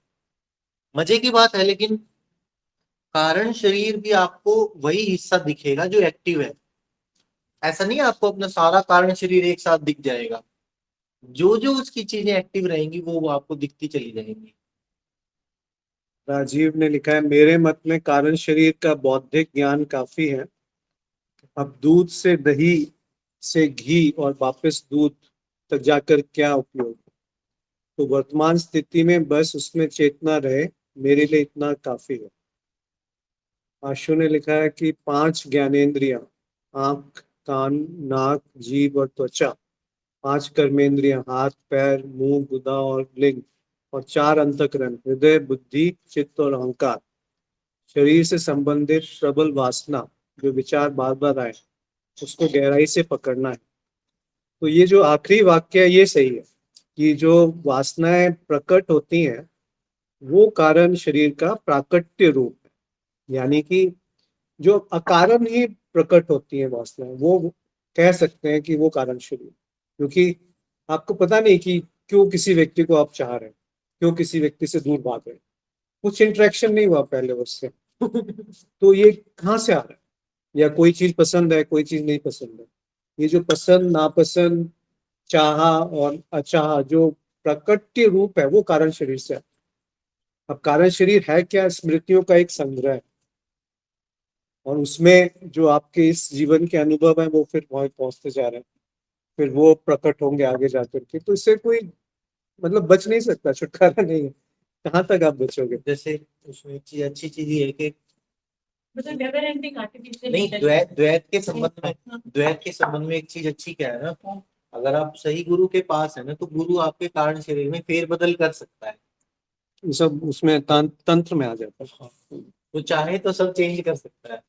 मजे की बात है लेकिन कारण शरीर भी आपको वही हिस्सा दिखेगा जो एक्टिव है। ऐसा नहीं है आपको अपना सारा कारण शरीर एक साथ दिख जाएगा। जो जो उसकी चीजें एक्टिव रहेंगी वो आपको दिखती चली जाएंगी। राजीव ने लिखा है, मेरे मत में कारण शरीर का बौद्धिक ज्ञान काफी है, अब दूध से दही से घी और वापस दूध तक जाकर क्या उपयोग, तो वर्तमान स्थिति में बस उसमें चेतना रहे, मेरे लिए इतना काफी है। आशु ने लिखा है कि 5 ज्ञानेंद्रियां, आंख, कान, नाक, जीभ और त्वचा, 5 कर्मेंद्रियां, हाथ, पैर, मुंह, गुदा और लिंग, और 4 अंतःकरण, हृदय, बुद्धि, चित्त और अहंकार। शरीर से संबंधित प्रबल वासना, जो विचार बार बार आए, उसको गहराई से पकड़ना है। तो ये जो आखिरी वाक्य है ये सही है कि जो वासनाएं प्रकट होती हैं वो कारण शरीर का प्राकट्य रूप है, यानी कि जो अकारण ही प्रकट होती है वासनाएं, वो कह सकते हैं कि वो कारण शरीर। क्योंकि आपको पता नहीं कि क्यों किसी व्यक्ति को आप चाह रहे हैं, क्यों किसी व्यक्ति से दूर भाग रहे हैं, कुछ इंटरेक्शन नहीं हुआ पहले उससे तो ये कहाँ से आ रहा है? या कोई चीज पसंद है, कोई चीज नहीं पसंद है। ये जो पसंद नापसंद, चाहा और अचाहा, जो प्रकट्य रूप है, वो कारण शरीर से आता है। अब कारण शरीर है क्या? स्मृतियों का एक संग्रह है, और उसमें जो आपके इस जीवन के अनुभव है वो फिर वहां पहुंचते जा रहे हैं, फिर वो प्रकट होंगे आगे जाकर के। तो इससे कोई मतलब बच नहीं सकता, छुटकारा नहीं है। कहाँ तक आप बचोगे? जैसे उसमें एक चीज अच्छी चीज ये है कि मतलब नेवर एंडिंग आर्टिफिशियल नहीं, द्वैत के संबंध में, द्वैत के संबंध में एक चीज अच्छी क्या है ना, अगर आप सही गुरु के पास है ना, तो गुरु आपके कारण शरीर में फेरबदल कर सकता है। ये सब उसमें तंत्र में आ जाता है, तो चाहे तो सब चेंज कर सकता है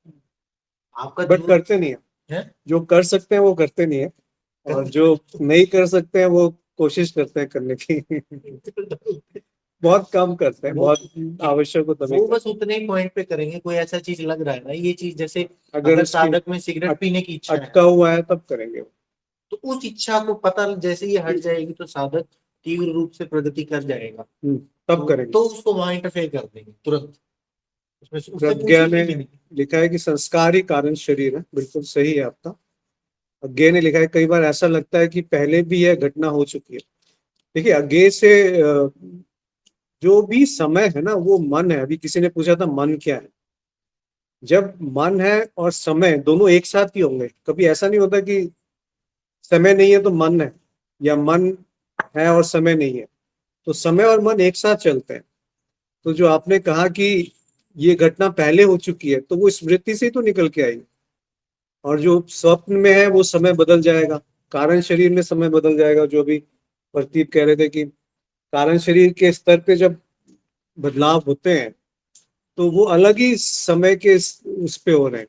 आपका बट करते नहीं है। है। जो कर सकते हैं वो करते नहीं है, और जो नहीं कर सकते हैं वो कोशिश करते हैं करने की बहुत कम करते हैं, बहुत आवश्यक हो तभी वो करते बस उतने ही पॉइंट पे करेंगे। कोई ऐसा चीज लग रहा है ना, ये चीज जैसे हैं। अगर उसकी साधक में सिगरेट पीने की इच्छा है, अटका हुआ है तब करेंगे वो। तो उस इच्छा को पता जैसे ही हट जाएगी तो साधक तीव्र रूप से प्रगति कर जाएगा। तब करेंगे। तो उसको वहां इंटरफेयर कर देंगे तुरंत, उसमें उससे प्रज्ञा ने पूछेंगे भी नहीं। लिखा है कि संस्कार ही कारण शरीर है, बिल्कुल सही है आपका। अज्ञे ने लिखा है कई बार ऐसा लगता है कि पहले भी यह घटना हो चुकी है। देखिए अज्ञे से जो भी समय है ना वो मन है। अभी किसी ने पूछा था मन क्या है? जब मन है और समय दोनों एक साथ ही होंगे, कभी ऐसा नहीं होता कि समय नहीं है तो मन है, या मन है और समय नहीं है। तो समय और मन एक साथ चलते हैं। तो जो आपने कहा कि ये घटना पहले हो चुकी है, तो वो स्मृति से ही तो निकल के आई। और जो स्वप्न में है वो समय बदल जाएगा, कारण शरीर में समय बदल जाएगा। जो अभी प्रतीप कह रहे थे कि कारण शरीर के स्तर पे जब बदलाव होते हैं तो वो अलग ही समय के उस पे हो रहे हैं।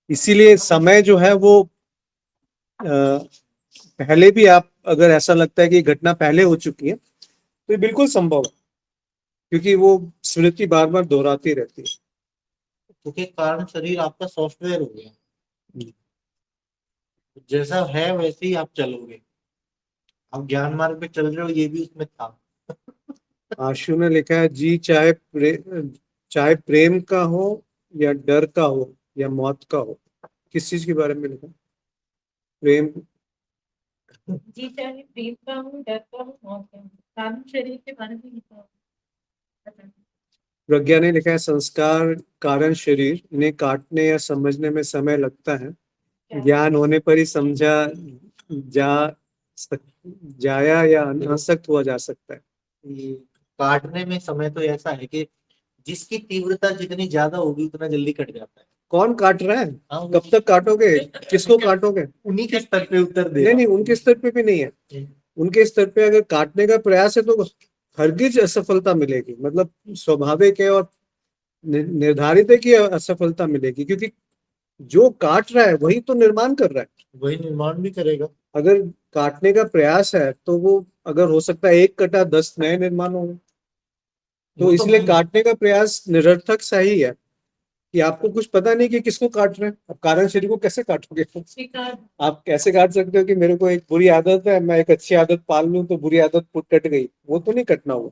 इसीलिए समय जो है वो पहले भी, आप अगर ऐसा लगता है कि घटना पहले हो चुकी है तो ये बिल्कुल संभव है, क्योंकि वो स्मृति बार बार दोहराती रहती है। क्योंकि कारण शरीर आपका सॉफ्टवेयर हो गया, जैसा है वैसे ही आप चलोगे। आप ज्ञान मार्ग पे चल रहे हो, ये भी उसमें था। आशु ने लिखा है जी, चाहे प्रेम का हो या डर का हो या मौत का हो। किस चीज के बारे में लिखा? प्रेम। जी चाहे प्रेम का हो, डर का हो, मौत का हो, कारण शरीर के बारे में लिखा हो। प्रज्ञा ने लिखा है संस्कार कारण शरीर, इन्हें काटने या समझने में समय लगता है, ज्ञान होने पर ही समझा जा जाया या अनासक्त हुआ जा सकता है। ये काटने में समय तो ऐसा है कि जिसकी तीव्रता जितनी ज्यादा होगी उतना जल्दी कट जाता है। कौन काट रहा है? हाँ, कब तक काटोगे? किसको काटोगे? उन्हीं के स्तर पे उत्तर दे नहीं नहीं, उनके स्तर पे भी नहीं है। उनके स्तर पे अगर काटने का प्रयास है तो हरगिज असफलता मिलेगी। मतलब स्वाभाविक है और निर्धारित है कि असफलता मिलेगी, क्योंकि जो काट रहा है वही तो निर्माण कर रहा है। वही निर्माण भी करेगा। अगर काटने का प्रयास है तो वो, अगर हो सकता है एक कटा 10 नए निर्माण होंगे। तो इसलिए काटने का प्रयास निरर्थक सा ही है कि आपको कुछ पता नहीं कि किसको काट रहे हैं। अब कारण शरीर को कैसे काटोगे? आप कैसे काट सकते हो कि मेरे को एक बुरी आदत है, मैं एक अच्छी आदत पाल लूं तो बुरी आदत कट गई? वो तो नहीं कटना हुआ।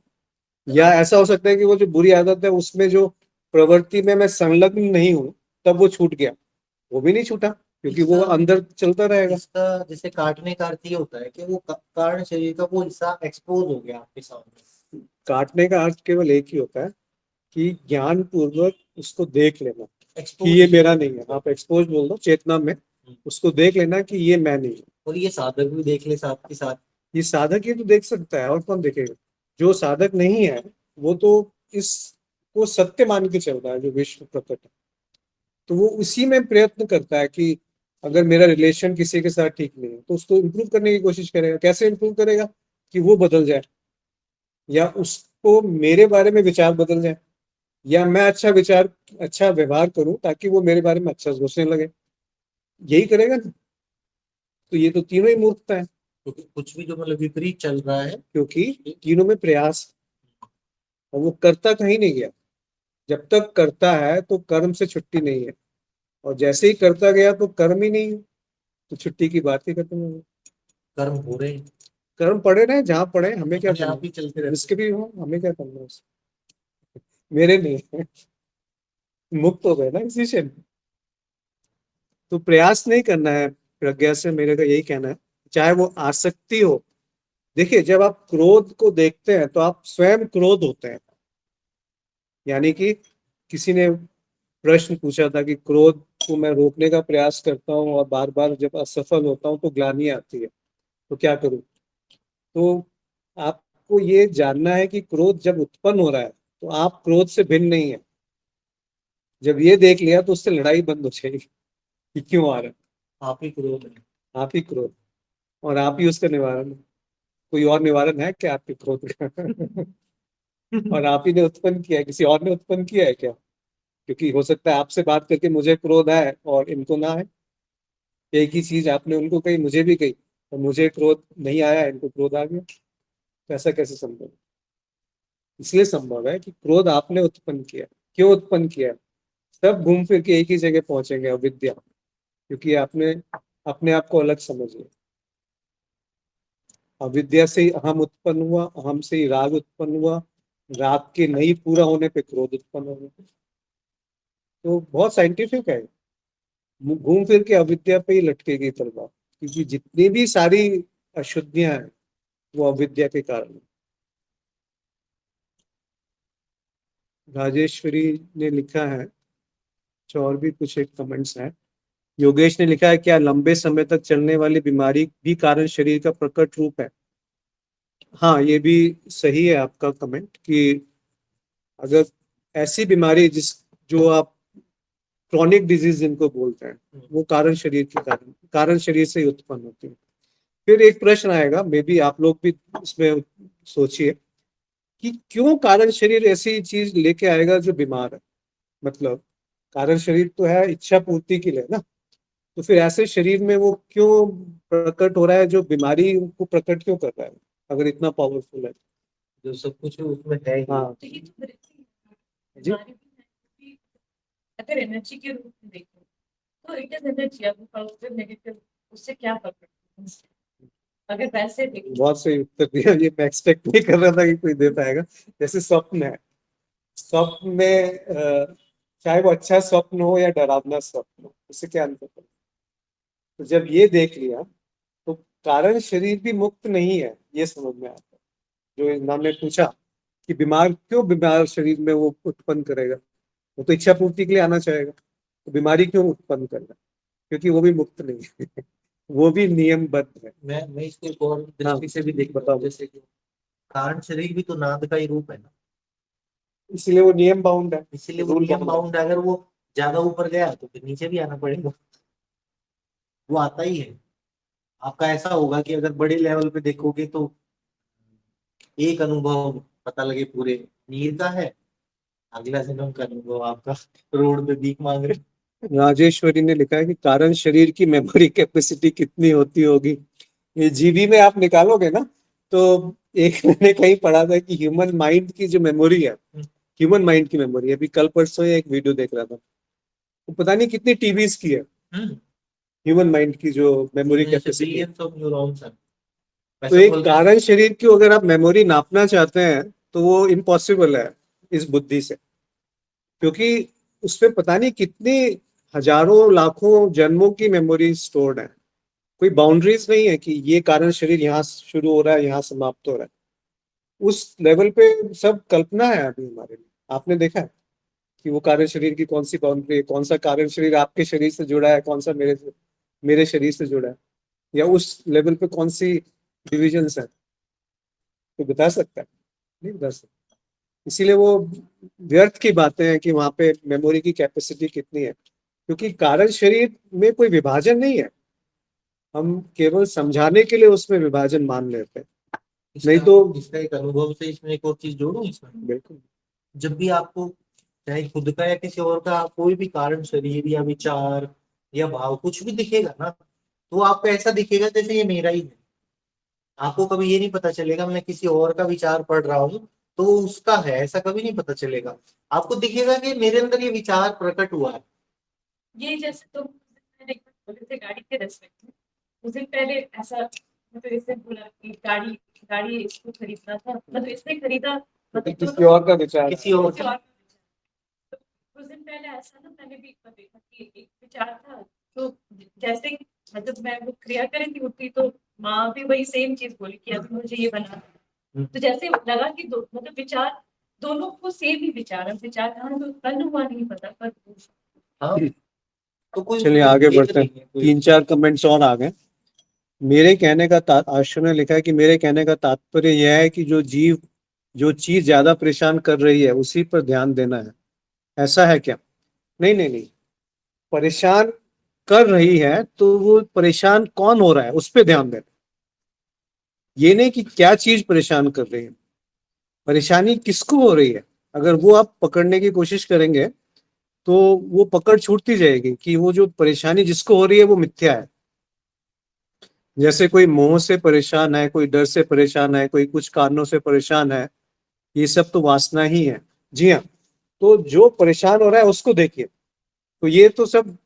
या ऐसा हो सकता है कि वो जो बुरी आदत है उसमें जो प्रवृत्ति में मैं संलग्न नहीं हूं तब वो छूट गया, वो भी नहीं छूटा, क्योंकि वो अंदर चलता रहेगा। इसका जैसे काटने का अर्थ ये होता है कि वो कारण शरीर का वो हिस्सा एक्सपोज हो गया आपके सामने। काटने का अर्थ केवल एक ही होता है कि ज्ञान पूर्वक उसको देख लेना कि एक्सपोज ये मेरा नहीं है। आप एक्सपोज बोल दो, चेतना में उसको देख लेना कि ये मैं नहीं हूँ। और ये साधक भी देख ले साथ के साथ। ये साधक ही तो देख सकता है, और कौन देखेगा? जो साधक नहीं है वो तो इसको सत्य मान के चल रहा है जो विश्व प्रकट है। तो वो उसी में प्रयत्न करता है कि अगर मेरा रिलेशन किसी के साथ ठीक नहीं है तो उसको इम्प्रूव करने की कोशिश करेगा। कैसे इम्प्रूव करेगा? कि वो बदल जाए, या उसको मेरे बारे में विचार बदल जाए, या मैं अच्छा व्यवहार करूं ताकि वो मेरे बारे में अच्छा सोचने लगे, यही करेगा ना। तो ये तो तीनों ही मूर्खता है, क्योंकि कुछ भी जो मतलब विपरीत चल रहा है, क्योंकि तीनों में प्रयास और वो करता कहीं नहीं गया। जब तक करता है तो कर्म से छुट्टी नहीं है, और जैसे ही करता गया तो कर्म ही नहीं है, तो छुट्टी की बात ही खत्म हो गई। कर्म हो रहे हैं, कर्म पड़े रहे जहां पड़े, हमें क्या अपने करना, आप ही चलते रहते जिसके भी हो हमें क्या करना उससे, मेरे नहीं। मुक्त हो गए ना इसी से। तो प्रयास नहीं करना है प्रज्ञा से, मेरे का यही कहना है, चाहे वो आसक्ति हो। देखिए, जब आप क्रोध को देखते हैं तो आप स्वयं क्रोध होते हैं। यानी कि किसी ने प्रश्न पूछा था कि क्रोध को मैं रोकने का प्रयास करता हूँ और बार बार जब असफल होता हूँ तो ग्लानि आती है, तो क्या करूँ। तो आपको ये जानना है कि क्रोध जब उत्पन्न हो रहा है तो आप क्रोध से भिन्न नहीं है। जब ये देख लिया तो उससे लड़ाई बंद हो जाएगी कि क्यों आ रहा है। आप ही क्रोध है। आप ही क्रोध, और आप ही उसका निवारण है। कोई और निवारण है क्या आपके क्रोध का? और आप ही ने उत्पन्न किया है, किसी और ने उत्पन्न किया है क्या? क्योंकि हो सकता है आपसे बात करके मुझे क्रोध आए और इनको ना आए। एक ही चीज आपने उनको कही, मुझे भी कही, और मुझे क्रोध नहीं आया, इनको क्रोध आ गया। तो ऐसा कैसे संभव है? इसलिए संभव है कि क्रोध आपने उत्पन्न किया। क्यों उत्पन्न किया? सब घूम फिर के एक ही जगह पहुंचेंगे, अविद्या। क्योंकि आपने अपने आप को अलग समझ लिया। अविद्या से ही अहम उत्पन्न हुआ, अहम से ही राग उत्पन्न हुआ, राग के नहीं पूरा होने पे क्रोध उत्पन्न हो गया। तो बहुत साइंटिफिक है, घूम फिर के अविद्या पे ही लटकेगी तलवार। क्योंकि जितनी भी सारी अशुद्धियां हैं वो अविद्या के कारण है। राजेश्वरी ने लिखा है, और भी कुछ एक कमेंट्स हैं। योगेश ने लिखा है, क्या लंबे समय तक चलने वाली बीमारी भी कारण शरीर का प्रकट रूप है? हाँ, ये भी सही है आपका कमेंट कि अगर ऐसी बीमारी जो आप क्रॉनिक डिजीज जिनको बोलते हैं, वो कारण शरीर से ही उत्पन्न होती है। फिर एक प्रश्न आएगा, मे बी आप लोग भी इसमें सोचिए कि क्यों कारण शरीर ऐसी चीज लेके आएगा जो बीमार है। मतलब कारण शरीर तो है इच्छा पूर्ति के लिए ना, तो फिर ऐसे शरीर में वो क्यों प्रकट हो रहा है जो बीमारी को प्रकट क्यों कर रहा है, अगर इतना पावरफुल है? जो सब कुछ है उसमें है ही। हाँ तो ये तो वृत्ति है, जी। बीमारी भी है, क्योंकि अगर एनर्जी के रूप में देखो तो इट इज एनर्जी, अब पॉजिटिव नेगेटिव उससे क्या फर्क पड़ता है? अगर वैसे देखो बहुत सही उत्तर दिया, ये मैं एक्सपेक्ट नहीं कर रहा था कि कोई दे पाएगा। जैसे स्वप्न है, स्वप्न में चाहे वो अच्छा स्वप्न हो या डरावना स्वप्न हो, उससे क्या अंतर है? तो जब ये देख लिया तो कारण शरीर भी मुक्त नहीं है, ये समझ में आता है। जो इमाम ने पूछा कि बीमार शरीर में वो उत्पन्न करेगा, वो तो इच्छा पूर्ति के लिए आना चाहेगा, तो बीमारी क्यों उत्पन्न करेगा? क्योंकि वो भी मुक्त नहीं है। वो भी नियमबद्ध है। मैं इसको एक और हाँ, दृष्टि से भी देखता बताओ। हूँ, जैसे कि कारण शरीर भी तो नाद का ही रूप है ना। इसीलिए वो नियम बाउंड है, इसीलिए वो रूल नियम बाउंड है। बाउंड है, अगर वो ज्यादा ऊपर गया तो फिर नीचे भी आना पड़ेगा। वो आता ही है। आपका ऐसा होगा कि अगर बड़े लेवल पे देखोगे तो एक अनुभव पता लगे पूरे नीर का है, अगला जन्म का अनुभव आपका रोड पे भीख मांग रहे। राजेश्वरी ने लिखा है कि कारण शरीर की मेमोरी कैपेसिटी कितनी होती होगी। ये जीबी में आप निकालोगे ना, तो एक मैंने कहीं पढ़ा था कि ह्यूमन माइंड की जो मेमोरी है, ह्यूमन माइंड की मेमोरी, अभी कल परसों एक वीडियो देख रहा था, वो पता नहीं कितनी टीबीज की है। ह्यूमन माइंड की जो मेमोरी इसमें जैसे कैपेसिटी। बिलियंस ऑफ न्यूरॉन्स हैं, तो वैसा एक बोल। कारण शरीर की अगर आप मेमोरी नापना चाहते हैं तो वो इम्पॉसिबल है इस बुद्धि से। क्योंकि उसमें पता नहीं कितनी हजारों लाखों जन्मों की मेमोरी स्टोर्ड है। कोई बाउंड्रीज नहीं है कि ये कारण शरीर यहाँ शुरू हो रहा है, यहाँ समाप्त हो रहा है। उस लेवल पे सब कल्पना है अभी हमारे लिए। आपने देखा है कि वो कारण शरीर की कौन सी बाउंड्री है, कौन सा कारण शरीर आपके शरीर से जुड़ा है, कौन सा मेरे शरीर से जुड़ा है, या उस लेवल पे कौन सी डिविजन्स है? कोई बता सकता है? नहीं बता सकता। इसीलिए वो व्यर्थ की बातें हैं कि वहां पे मेमोरी की कैपेसिटी कितनी है, क्योंकि कारण शरीर में कोई विभाजन नहीं है। हम केवल समझाने के लिए उसमें विभाजन मान लेते हैं। नहीं तो इसका एक अनुभव से इसमें एक और चीज जोड़ूं इसमें। बिल्कुल जब भी आपको चाहे खुद का या किसी और का कोई भी कारण, शरीर या विचार या भाव कुछ भी दिखेगा ना, तो आपको ऐसा दिखेगा जैसे ये मेरा ही है। आपको कभी ये नहीं पता चलेगा मैं किसी और का विचार पढ़ रहा हूँ तो वो उसका है, ऐसा कभी नहीं पता चलेगा। आपको दिखेगा कि मेरे अंदर ये विचार प्रकट हुआ है। ये जैसे तुम मैंने एक बार बोले थे गाड़ी के रेस्पेक्ट में, उस दिन पहले ऐसा मतलब इसने बोला कि गाड़ी गाड़ी इसको खरीदना था, मतलब इसने खरीदा, मतलब किसी और का विचार किसी और किसी और का। तो कुछ दिन पहले ऐसा ना मैंने भी देखा कि एक विचार था, तो जैसे मतलब मैं वो क्रिया करी थी उठी, तो माँ भी वही सेम चीज बोली कि अभी मुझे ये बनाना है। तो जैसे लगा कि दो मतलब विचार दोनों को सेम ही विचार है, विचार कहाँ तो उत्पन्न हुआ नहीं पता, पर हाँ, तो कोई चलिए आगे भेद बढ़ते हैं। नहीं है कोई। 3-4 कमेंट्स और आ गए। मेरे कहने का आशु ने लिखा है कि मेरे कहने का तात्पर्य यह है कि जो चीज ज्यादा परेशान कर रही है उसी पर ध्यान देना है, ऐसा है क्या? नहीं नहीं नहीं, परेशान कर रही है तो वो परेशान कौन हो रहा है उस पर ध्यान देना। ये नहीं कि क्या चीज परेशान कर रही है, परेशानी किसको हो रही है। अगर वो आप पकड़ने की कोशिश करेंगे तो वो पकड़ छूटती जाएगी कि वो जो परेशानी जिसको हो रही है वो मिथ्या है। जैसे कोई मोह से परेशान है, कोई डर से परेशान है, कोई कुछ कारणों से परेशान है, ये सब तो वासना ही है। जी हाँ, तो जो परेशान हो रहा है उसको देखिए। तो ये तो सब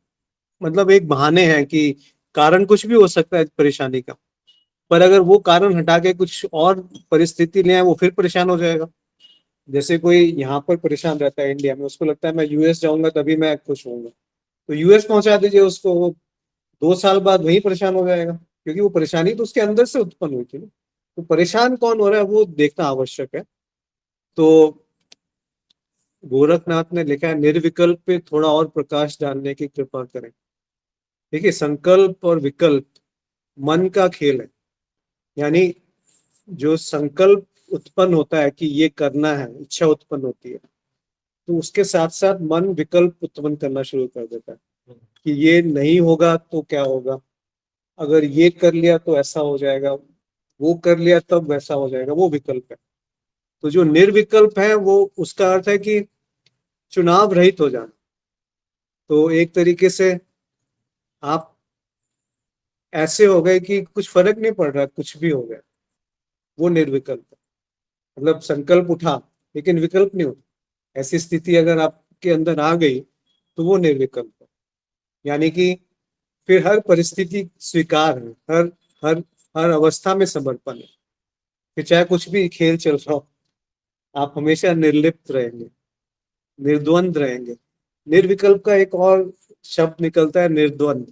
मतलब एक बहाने हैं कि कारण कुछ भी हो सकता है परेशानी का, पर अगर वो कारण हटा के कुछ और परिस्थिति ले आए वो फिर परेशान हो जाएगा। जैसे कोई यहाँ पर परेशान रहता है इंडिया में, उसको लगता है मैं यूएस जाऊंगा तभी मैं खुश होऊंगा, तो यूएस पहुंचा दीजिए उसको, वो 2 साल बाद वही परेशान हो जाएगा, क्योंकि वो परेशानी तो उसके अंदर से उत्पन्न हुई थी ना। तो परेशान कौन हो रहा है वो देखना आवश्यक है। तो गोरखनाथ ने लिखा है निर्विकल्प पे थोड़ा और प्रकाश डालने की कृपा करें। देखिए, संकल्प और विकल्प मन का खेल है। यानी जो संकल्प उत्पन्न होता है कि ये करना है, इच्छा उत्पन्न होती है, तो उसके साथ साथ मन विकल्प उत्पन्न करना शुरू कर देता है कि ये नहीं होगा तो क्या होगा, अगर ये कर लिया तो ऐसा हो जाएगा, वो कर लिया तब वैसा हो जाएगा, वो विकल्प है। तो जो निर्विकल्प है वो उसका अर्थ है कि चुनाव रहित हो जाना। तो एक तरीके से आप ऐसे हो गए कि कुछ फर्क नहीं पड़ रहा, कुछ भी हो गया, वो निर्विकल्प है। मतलब संकल्प उठा लेकिन विकल्प नहीं उठा, ऐसी स्थिति अगर आपके अंदर आ गई तो वो निर्विकल्प है। यानी कि फिर हर परिस्थिति स्वीकार है, हर हर हर अवस्था में समर्पण है। फिर चाहे कुछ भी खेल चल रहा हो, आप हमेशा निर्लिप्त रहेंगे, निर्द्वंद रहेंगे। निर्विकल्प का एक और शब्द निकलता है निर्द्वंद।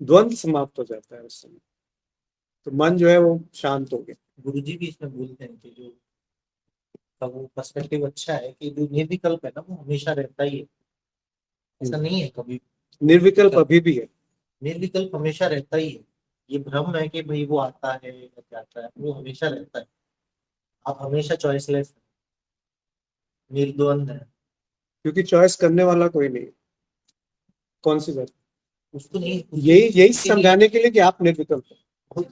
द्वंद समाप्त हो जाता है उस समय, तो मन जो है वो शांत हो गया। गुरु जी भी इसमें बोलते हैं कि जो का वो पर्सपेक्टिव अच्छा है कि जो निर्विकल्प है ना वो हमेशा रहता ही है, ऐसा नहीं है कभी। निर्विकल्प अभी भी है। निर्विकल्प हमेशा रहता ही है। ये भ्रम है कि भाई वो आता है या जाता है, वो हमेशा रहता है। आप हमेशा चॉइसलेस, निर्द्वंद है। क्योंकि चॉइस करने वाला कोई नहीं है। कौन सी बात? उसको नहीं, यही समझाने के लिए कि आप निर्विकल्प हो।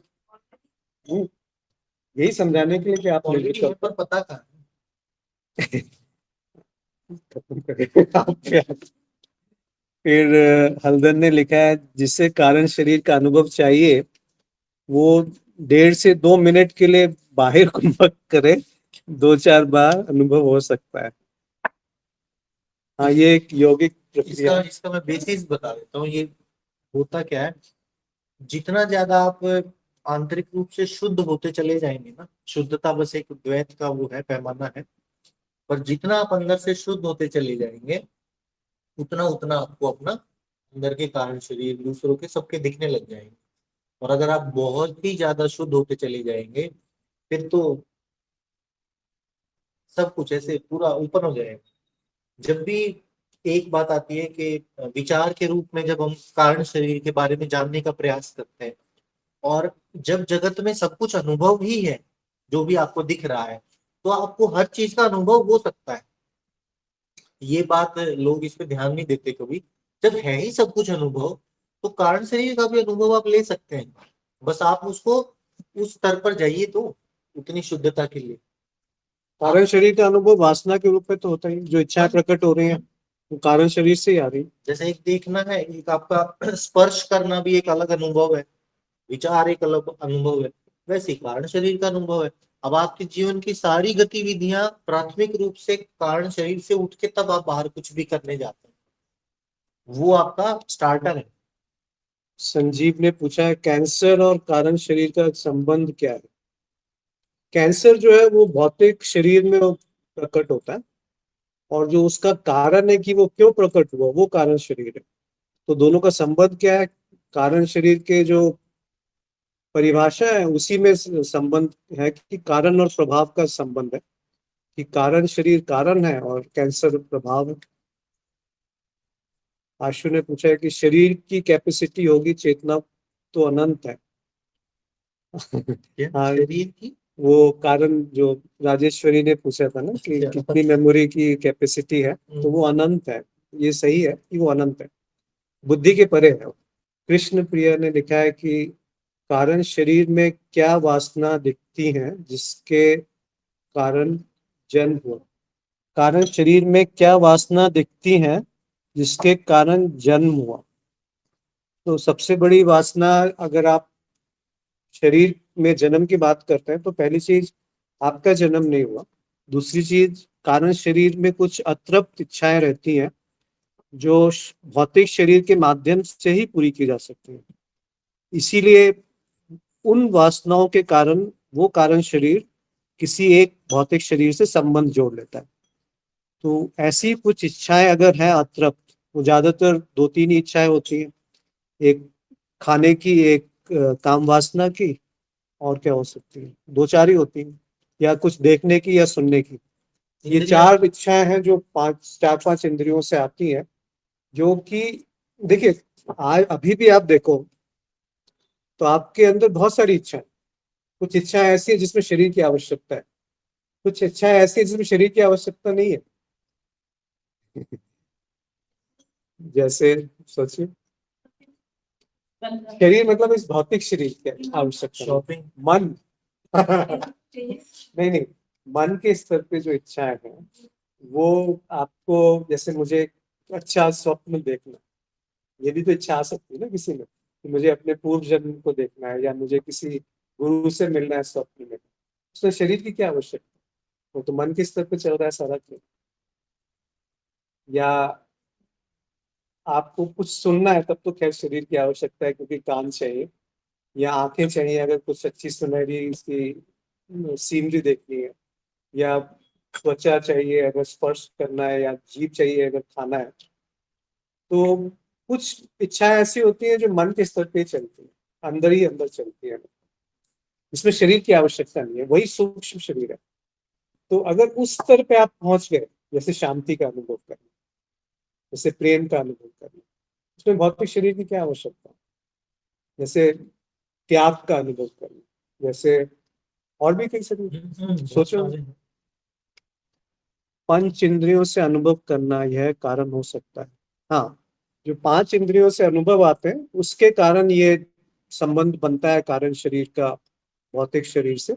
यही समझाने के लिए कि आप ऑलरेडी है निर्विकल्प पर पता कहाँ है? खत्म करें आप प्यार। फिर हल्दर ने लिखा है जिससे कारण शरीर का अनुभव चाहिए वो 1.5 से 2 मिनट के लिए बाहर को मत करे, 2-4 बार अनुभव हो सकता है। हाँ, ये एक यौगिक प्रक्रिया इसका है। इसका मैं बेसिस बता देता हूँ। ये होता क्या है, जितना ज्यादा आप आंतरिक रूप से शुद्ध होते चले जाएंगे ना, शुद्धता बस एक द्वैत का वो है, पैमाना है, पर जितना आप अंदर से शुद्ध होते चले जाएंगे उतना उतना आपको अपना अंदर के कारण शरीर दूसरों के सबके दिखने लग जाएंगे। और अगर आप बहुत ही ज्यादा शुद्ध होते चले जाएंगे फिर तो सब कुछ ऐसे पूरा ओपन हो जाएगा। जब भी एक बात आती है कि विचार के रूप में जब हम कारण शरीर के बारे में जानने का प्रयास करते हैं, और जब जगत में सब कुछ अनुभव ही है, जो भी आपको दिख रहा है, तो आपको हर चीज का अनुभव हो सकता है। ये बात लोग इस पे ध्यान नहीं देते कभी। जब है ही सब कुछ अनुभव, तो कारण शरीर का भी अनुभव आप ले सकते हैं। बस आप उसको उस स्तर पर जाइए तो उतनी शुद्धता के लिए। कारण शरीर का अनुभव वासना के रूप में तो होता ही, जो इच्छाएं प्रकट हो रही हैं वो कारण शरीर से ही आ रही है। जैसे एक देखना है, एक आपका स्पर्श करना भी एक अलग अनुभव है, विचार एक अलग अनुभव है, वैसे ही कारण शरीर का अनुभव है। अब आपके जीवन की सारी गतिविधियां प्राथमिक रूप से कारण शरीर से उठ के तब आप बाहर कुछ भी करने जाते हैं, वो आपका स्टार्टर है। संजीव ने पूछा है कैंसर और कारण शरीर का संबंध क्या है। कैंसर जो है वो भौतिक शरीर में वो प्रकट होता है, और जो उसका कारण है कि वो क्यों प्रकट हुआ वो कारण शरीर है। तो दोनों का संबंध क्या है? कारण शरीर के जो परिभाषा है उसी में संबंध है कि कारण और प्रभाव का संबंध है, कि कारण शरीर कारण है और कैंसर प्रभाव है। आशु ने पूछा है कि शरीर की कैपेसिटी होगी, चेतना तो अनंत है। हाँ, शरीर की वो कारण जो राजेश्वरी ने पूछा था ना कि कितनी मेमोरी की कैपेसिटी है, तो वो अनंत है। ये सही है कि वो अनंत है, बुद्धि के परे है। कृष्ण प्रिया ने लिखा है कि कारण शरीर में क्या वासना दिखती है जिसके कारण जन्म हुआ। कारण शरीर में क्या वासना दिखती है जिसके कारण जन्म हुआ। तो सबसे बड़ी वासना, अगर आप शरीर में जन्म की बात करते हैं, तो पहली चीज आपका जन्म नहीं हुआ। दूसरी चीज, कारण शरीर में कुछ अतृप्त इच्छाएं रहती हैं जो भौतिक शरीर के माध्यम से ही पूरी की जा सकती हैं। इसीलिए उन वासनाओं के कारण वो कारण शरीर किसी एक भौतिक शरीर से संबंध जोड़ लेता है। तो ऐसी कुछ इच्छाएं अगर हैं अतृप्त, वो ज्यादातर दो तीन ही इच्छाएं होती हैं। एक खाने की, एक काम वासना की, और क्या हो सकती है, दो चार ही होती हैं, या कुछ देखने की या सुनने की। ये चार इच्छाएं हैं जो चार पांच इंद्रियों से आती हैं, जो कि देखिए आज अभी भी आप देखो तो आपके अंदर बहुत सारी इच्छाएं। कुछ इच्छाएं ऐसी है जिसमें शरीर की आवश्यकता है, कुछ इच्छाएं ऐसी है जिसमें शरीर की आवश्यकता नहीं है। जैसे सोचिए, शरीर मतलब इस भौतिक शरीर की आवश्यकता नहीं। शॉपिंग, मन नहीं नहीं, मन के स्तर पे जो इच्छाएं हैं वो आपको, जैसे मुझे एक अच्छा स्वप्न देखना, ये भी तो इच्छा आ सकती है ना किसी में, कि मुझे अपने पूर्व जन्म को देखना है या मुझे किसी गुरु से मिलना है स्वप्न में। उसमें शरीर की क्या आवश्यकता है? वो तो मन के स्तर पे चल रहा है सारा खेल। या आपको कुछ सुनना है तब तो खैर शरीर की आवश्यकता है, क्योंकि कान चाहिए या आंखें चाहिए अगर कुछ अच्छी सुनहरी इसकी सीनरी देखनी है, या त्वचा चाहिए अगर स्पर्श करना है, या जीभ चाहिए अगर खाना है। तो कुछ इच्छाएं ऐसी होती हैं जो मन के स्तर पे चलती है, अंदर ही अंदर चलती है, इसमें शरीर की आवश्यकता नहीं है, वही सूक्ष्म शरीर है। तो अगर उस स्तर पे आप पहुंच गए, जैसे शांति का अनुभव करना, जैसे प्रेम का अनुभव करना, उसमें भौतिक शरीर की क्या आवश्यकता है? जैसे त्याग का अनुभव करना, जैसे और भी कई सारी, सोचो, पंच इंद्रियों से अनुभव करना यह कारण हो सकता है। हाँ, जो पांच इंद्रियों से अनुभव आते हैं उसके कारण ये संबंध बनता है कारण शरीर का भौतिक शरीर से।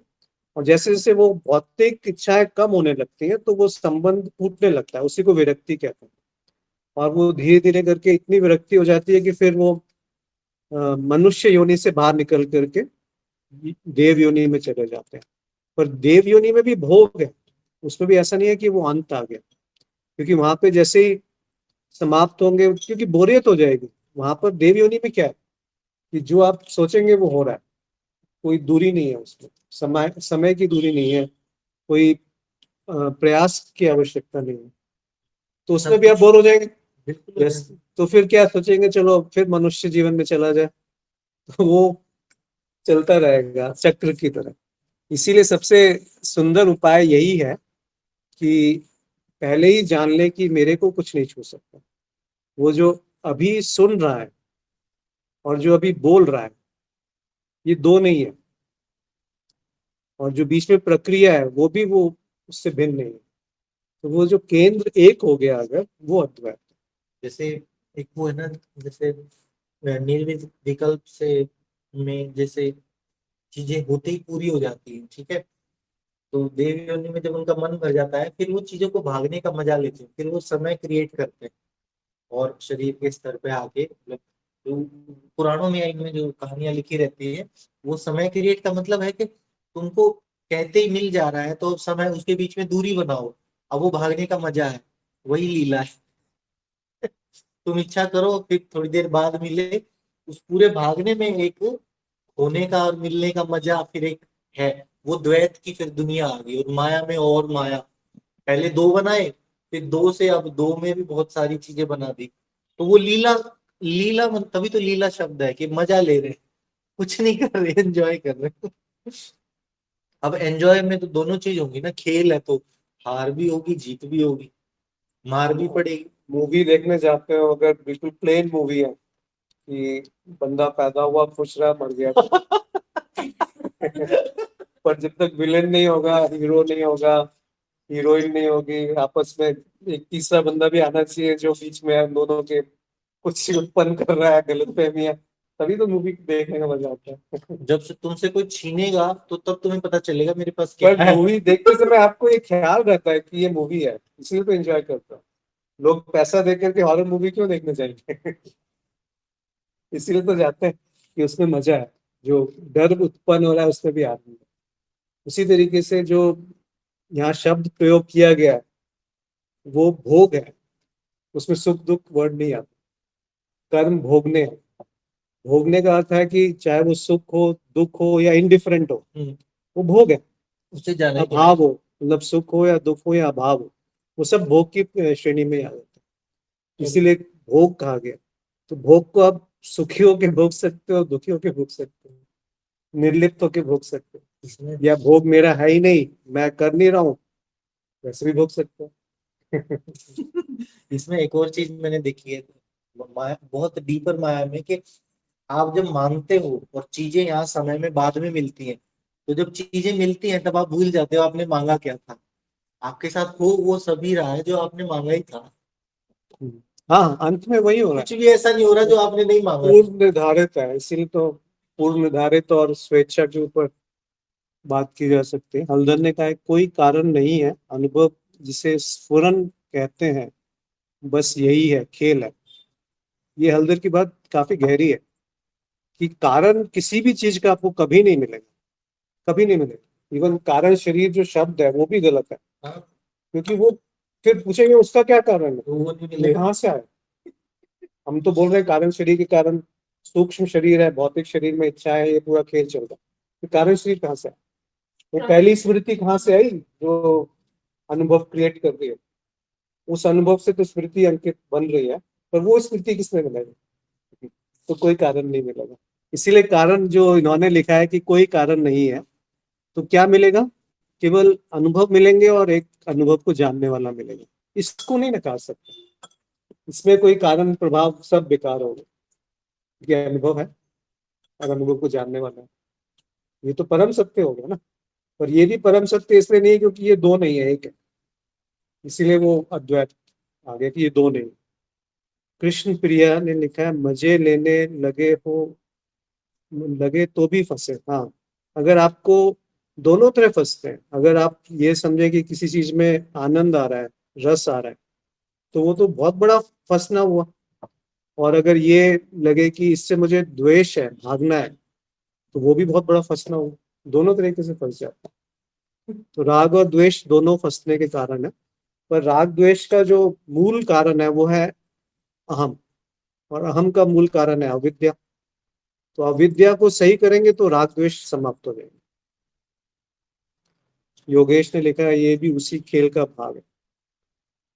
और जैसे जैसे वो भौतिक इच्छाएं कम होने लगती हैं तो वो संबंध टूटने लगता है, उसी को विरक्ति कहते हैं। और वो धीरे धीरे करके इतनी विरक्ति हो जाती है कि फिर वो मनुष्य योनि से बाहर निकल करके देव योनि में चले जाते हैं। पर देव योनि में भी भोग है, उसमें भी ऐसा नहीं है कि वो अंत आ गया, क्योंकि वहां पे जैसे ही समाप्त होंगे, क्योंकि बोरियत हो जाएगी वहां पर। देव योनि में क्या है कि जो आप सोचेंगे वो हो रहा है, कोई दूरी नहीं है उसमें, समय समय की दूरी नहीं है, कोई प्रयास की आवश्यकता नहीं है, तो उसमें भी आप बोर हो जाएंगे। यस, तो फिर क्या सोचेंगे, चलो फिर मनुष्य जीवन में चला जाए, तो वो चलता रहेगा चक्र की तरह। इसीलिए सबसे सुंदर उपाय यही है कि पहले ही जान ले कि मेरे को कुछ नहीं छू सकता। वो जो अभी सुन रहा है और जो अभी बोल रहा है, ये दो नहीं है, और जो बीच में प्रक्रिया है वो भी वो उससे भिन्न नहीं है। तो वो जो केंद्र एक हो गया अगर, वो अद्वैत। जैसे एक वो है ना, जैसे निर्विकल्प से में जैसे चीजें होते ही पूरी हो जाती है, ठीक है, तो देव योनि में जब उनका मन भर जाता है फिर वो चीजों को भागने का मजा लेते हैं, फिर वो समय क्रिएट करते हैं और शरीर के स्तर पे आके मतलब जो पुराणों में या इनमें जो कहानियां लिखी रहती है, वो समय क्रिएट का मतलब है कि तुमको कहते ही मिल जा रहा है तो समय उसके बीच में दूरी बनाओ, अब वो भागने का मजा है, वही लीला है। तुम इच्छा करो फिर थोड़ी देर बाद मिले, उस पूरे भागने में एक होने का और मिलने का मजा फिर एक है। वो द्वैत की फिर दुनिया आ गई, और माया में और माया, पहले दो बनाए, फिर दो से अब दो में भी बहुत सारी चीजें बना दी। तो वो लीला, तभी तो लीला शब्द है कि मजा ले रहे हैं, कुछ नहीं कर रहे, एंजॉय कर रहे हैं। अब एंजॉय में तो दोनों चीज होंगी ना, खेल है तो हार भी होगी जीत भी होगी, मार भी पड़ेगी। मूवी देखने जाते हो अगर बिल्कुल प्लेन मूवी है कि बंदा पैदा हुआ खुश रहा मर गया पर जब तक विलेन नहीं होगा, हीरो नहीं होगा, हीरोइन नहीं होगी, आपस में एक तीसरा बंदा भी आना चाहिए जो बीच में हम दोनों के कुछ उत्पन्न कर रहा है गलत फहमियां, तभी तो मूवी देखने का मजा आता है। जब से तुमसे कोई छीनेगा तो तब तुम्हें पता चलेगा मेरे पास क्या पर है। मूवी देखते समय आपको एक ख्याल रहता है कि ये मूवी है, इसलिए तो एंजॉय करता हूँ। लोग पैसा दे करके हॉरर मूवी क्यों देखने जाएंगे? इसीलिए तो जाते हैं कि उसमें मजा है, जो डर उत्पन्न हो रहा है उसमें भी आनंद है। उसी तरीके से जो यहाँ शब्द प्रयोग किया गया है वो भोग है, उसमें सुख दुख वर्ड नहीं आता। कर्म भोगने हैं। भोगने का अर्थ है कि चाहे वो सुख हो दुख हो या इंडिफरेंट हो, हम्म, वो भोग है। उसे जाना ही पड़ेगा। अभाव हो मतलब सुख हो या दुख हो या अभाव हो, वो सब भोग की श्रेणी में आ जाता है, इसीलिए भोग कहा गया। तो भोग को आप सुखी होके भोग सकते हो, दुखी होके भोग सकते हो, निर्लिप्त होके भोग सकते हो, इसमें या भोग मेरा है ही नहीं मैं कर नहीं रहा हूँ, वैसे भी भोग सकते हो। इसमें एक और चीज मैंने देखी है माया, बहुत डीपर माया में, कि आप जब मांगते हो और चीजें यहाँ समय में बाद में मिलती हैं, तो जब चीजें मिलती हैं तब आप भूल जाते हो आपने मांगा क्या था। आपके साथ हो वो सभी रहा है जो आपने मांगा ही था, हाँ, अंत में वही हो रहा कुछ भी ऐसा नहीं हो रहा है, जो आपने नहीं मांगा था। पूर्व निर्धारित है, इसीलिए तो पूर्व निर्धारित और स्वेच्छा के ऊपर बात की जा सकती है। हल्दर ने कहा है, कोई कारण नहीं है अनुभव जिसे स्फुरन कहते हैं, बस यही है खेल है। ये हल्दर की बात काफी गहरी है कि कारण किसी भी चीज का आपको कभी नहीं मिलेगा, कभी नहीं मिलेगा। इवन कारण शरीर जो शब्द है वो भी गलत है, हाँ, क्योंकि वो फिर पूछेंगे उसका क्या कारण है, तो वो नहीं ये मिलेगा। कहाँ से आया। हम तो बोल रहे हैं कारण शरीर के कारण, सूक्ष्म शरीर है, भौतिक शरीर में इच्छा है, ये पूरा खेल चल रहा है, तो कारण शरीर कहाँ से आया? वो पहली स्मृति कहाँ से आई जो अनुभव क्रिएट कर रही है? उस अनुभव से तो स्मृति अंकित बन रही है, पर वो स्मृति किसने बनाई? तो कोई कारण नहीं मिलेगा। इसीलिए कारण जो इन्होंने लिखा है कि कोई कारण नहीं है, तो क्या मिलेगा? केवल अनुभव मिलेंगे और एक अनुभव को जानने वाला मिलेगा। इसको नहीं नकार सकते, इसमें कोई कारण प्रभाव सब बेकार होगा। ये अनुभव है और अनुभव को जानने वाला है, ये तो परम सत्य हो गया ना। पर ये भी परम सत्य इसलिए नहीं है क्योंकि ये दो नहीं है, एक है, इसीलिए वो अद्वैत आ गया कि ये दो नहीं। कृष्ण प्रिया ने लिखा है, मजे लेने लगे हो, लगे तो भी फंसे। हाँ, अगर आपको दोनों तरफ फंसते हैं, अगर आप ये समझे कि किसी चीज में आनंद आ रहा है, रस आ रहा है, तो वो तो बहुत बड़ा फंसना हुआ। और अगर ये लगे कि इससे मुझे द्वेष है, भागना है, तो वो भी बहुत बड़ा फंसना हुआ। दोनों तरीके से फंस जाता है। तो राग और द्वेष दोनों फंसने के कारण है। पर राग द्वेष का जो मूल कारण है वो है अहम, और अहम का मूल कारण है अविद्या। तो अविद्या को सही करेंगे तो राग द्वेष समाप्त हो जाएंगे। योगेश ने लिखा है, ये भी उसी खेल का भाग है।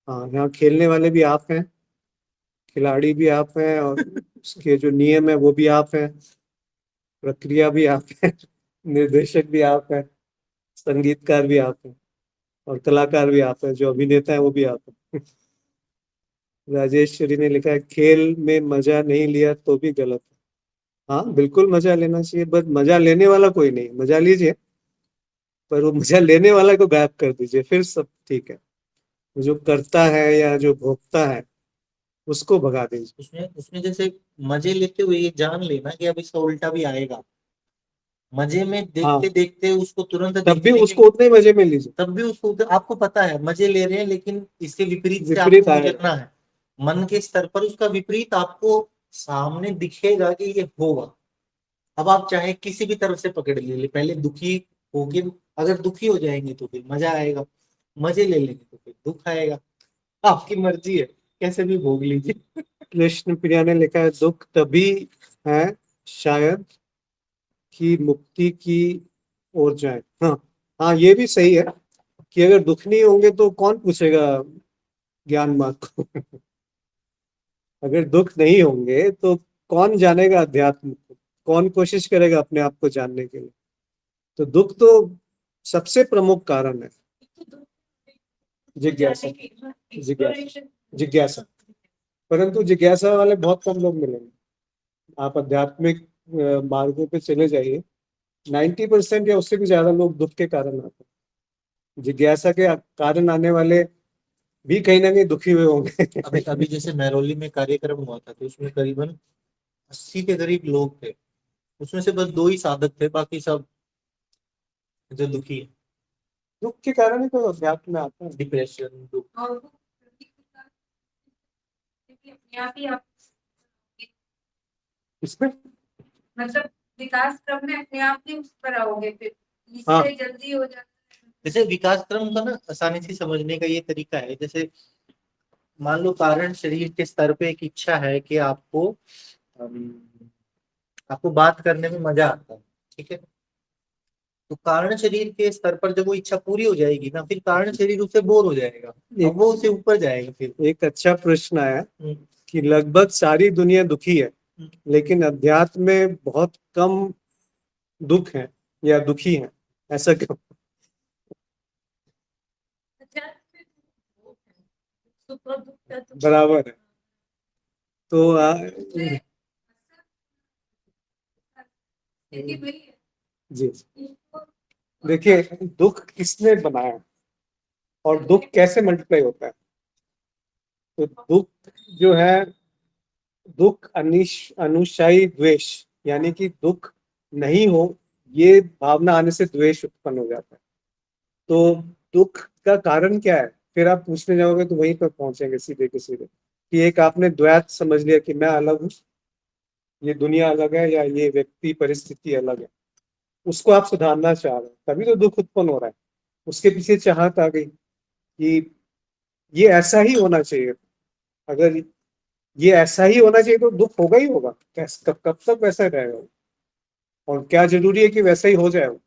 हाँ, यहाँ खेलने वाले भी आप हैं, खिलाड़ी भी आप हैं, और उसके जो नियम है वो भी आप हैं, प्रक्रिया भी आप हैं, निर्देशक भी आप हैं, संगीतकार भी आप हैं, और कलाकार भी आप हैं, जो अभिनेता है वो भी आप हैं। राजेश्वरी ने लिखा है, खेल में मजा नहीं लिया तो भी गलत है। हाँ, बिल्कुल मजा लेना चाहिए, बस मजा लेने वाला कोई नहीं, मजा लीजिए, पर वो मजा लेने वाला को गायब कर दीजिए, फिर सब ठीक है। वो जो करता है या जो भोगता है उसको भगा दीजिए। उसमें उसमें जैसे मजे लेते हुए ये जान लेना कि अब इसका उल्टा भी आएगा, मजे में हाँ। देखते देखते उसको तुरंत तब भी देखने के, उसको उतने मजे में लीजिए। तब भी उसको आपको पता है मजे ले रहे हैं, लेकिन इसके विपरीत से विपरीत आपको आएगा। गुजरना है। मन के स्तर पर उसका विपरीत आपको सामने दिखेगा कि ये होगा। अब आप चाहे किसी भी तरफ से पकड़ लीजिए, पहले दुखी होके, अगर दुखी हो जाएंगे तो फिर मजा आएगा, मजे ले लेंगे तो फिर दुख आएगा। आपकी मर्जी है, कैसे भी भोग लीजिए। कृष्ण प्रिया ने लिखा है, दुख तभी है शायद कि मुक्ति की ओर जाए। हाँ, हाँ, ये भी सही है कि अगर दुख नहीं होंगे तो कौन पूछेगा ज्ञान मार्ग को। अगर दुख नहीं होंगे तो कौन जानेगा अध्यात्म को, कौन कोशिश करेगा अपने आप को जानने के लिए। तो दुख तो सबसे प्रमुख कारण है। जिज्ञासा, जिज्ञासा, जिज्ञासा। परंतु जिज्ञासा वाले बहुत कम लोग मिलेंगे। आप आध्यात्मिक मार्गों पे चले जाइए, 90% या उससे भी ज्यादा लोग दुख के कारण आते हैं। जिज्ञासा के कारण आने वाले भी कहीं ना कहीं दुखी हुए होंगे। अभी अभी जैसे महरौली में कार्यक्रम हुआ था, तो उसमें करीबन 80 के करीब लोग थे। उसमें से बस 2 ही साधक थे, बाकी सब जो दुखी है, दुख के कारण ही तो अध्यात्म में आता है। डिप्रेशन, दुख। और वो अपने आप ही आप इसमें मतलब विकास क्रम में अपने आप ही उस पर आओगे, फिर हाँ। इससे जल्दी हो जाता है। जैसे विकास क्रम का ना आसानी से समझने का ये तरीका है, जैसे मान लो कारण शरीर के स्तर पे एक इच्छा है कि आपको बात करने में मजा आता है, ठीक है। तो कारण शरीर के स्तर पर जब वो इच्छा पूरी हो जाएगी ना, फिर कारण शरीर उससे बोर हो जाएगा, अब वो उससे ऊपर जाएगा फिर। एक अच्छा प्रश्न आया हम्म, कि लगभग सारी दुनिया दुखी है, हम्म। लेकिन अध्यात्म में बहुत कम दुख है या दुखी है, ऐसा क्यों? अध्यात्म में वो है, सुख और दुख का तो बराबर है। तो उसमें स्थिति वही है। जी, इसको देखिए, दुख किसने बनाया और दुख कैसे मल्टीप्लाई होता है। तो दुख जो है, दुख अनुशायी द्वेष, यानी कि दुख नहीं हो, ये भावना आने से द्वेष उत्पन्न हो जाता है। तो दुख का कारण क्या है, फिर आप पूछने जाओगे तो वहीं पर पहुंचेंगे सीधे के सीधे कि एक आपने द्वैत समझ लिया कि मैं अलग हूँ, ये दुनिया अलग है या ये व्यक्ति परिस्थिति अलग है। उसको आप सुधारना चाह रहे हैं, तभी तो दुख उत्पन्न हो रहा है। उसके पीछे चाहत आ गई कि ये ऐसा ही होना चाहिए। अगर ये ऐसा ही होना चाहिए तो दुख होगा ही होगा। कब कब तक वैसा रहेगा, और क्या जरूरी है कि वैसा ही हो जाए वो?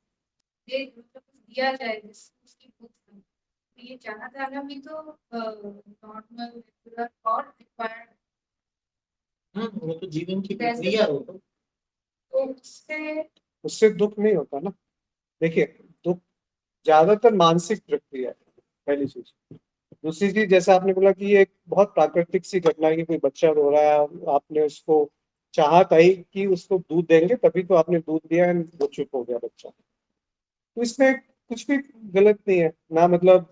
ये मतलब कुछ दिया जाए उसकी बुद्ध में। तो ये चाहत आना भी तो नॉर्मल रेगुलर और रिक्वायर्ड, वो तो जीवन की वैसे प्रक्रिया है वो तो। तो उससे उससे दुख नहीं होता ना। देखिए, दुख ज्यादातर मानसिक प्रक्रिया है, पहली चीज। दूसरी चीज, जैसा आपने बोला कि ये एक बहुत प्राकृतिक सी घटना है कि कोई बच्चा रो रहा है, आपने उसको चाहत आई कि उसको दूध देंगे, तभी तो आपने दूध दिया and वो चुप हो गया बच्चा। तो इसमें कुछ भी गलत नहीं है ना, मतलब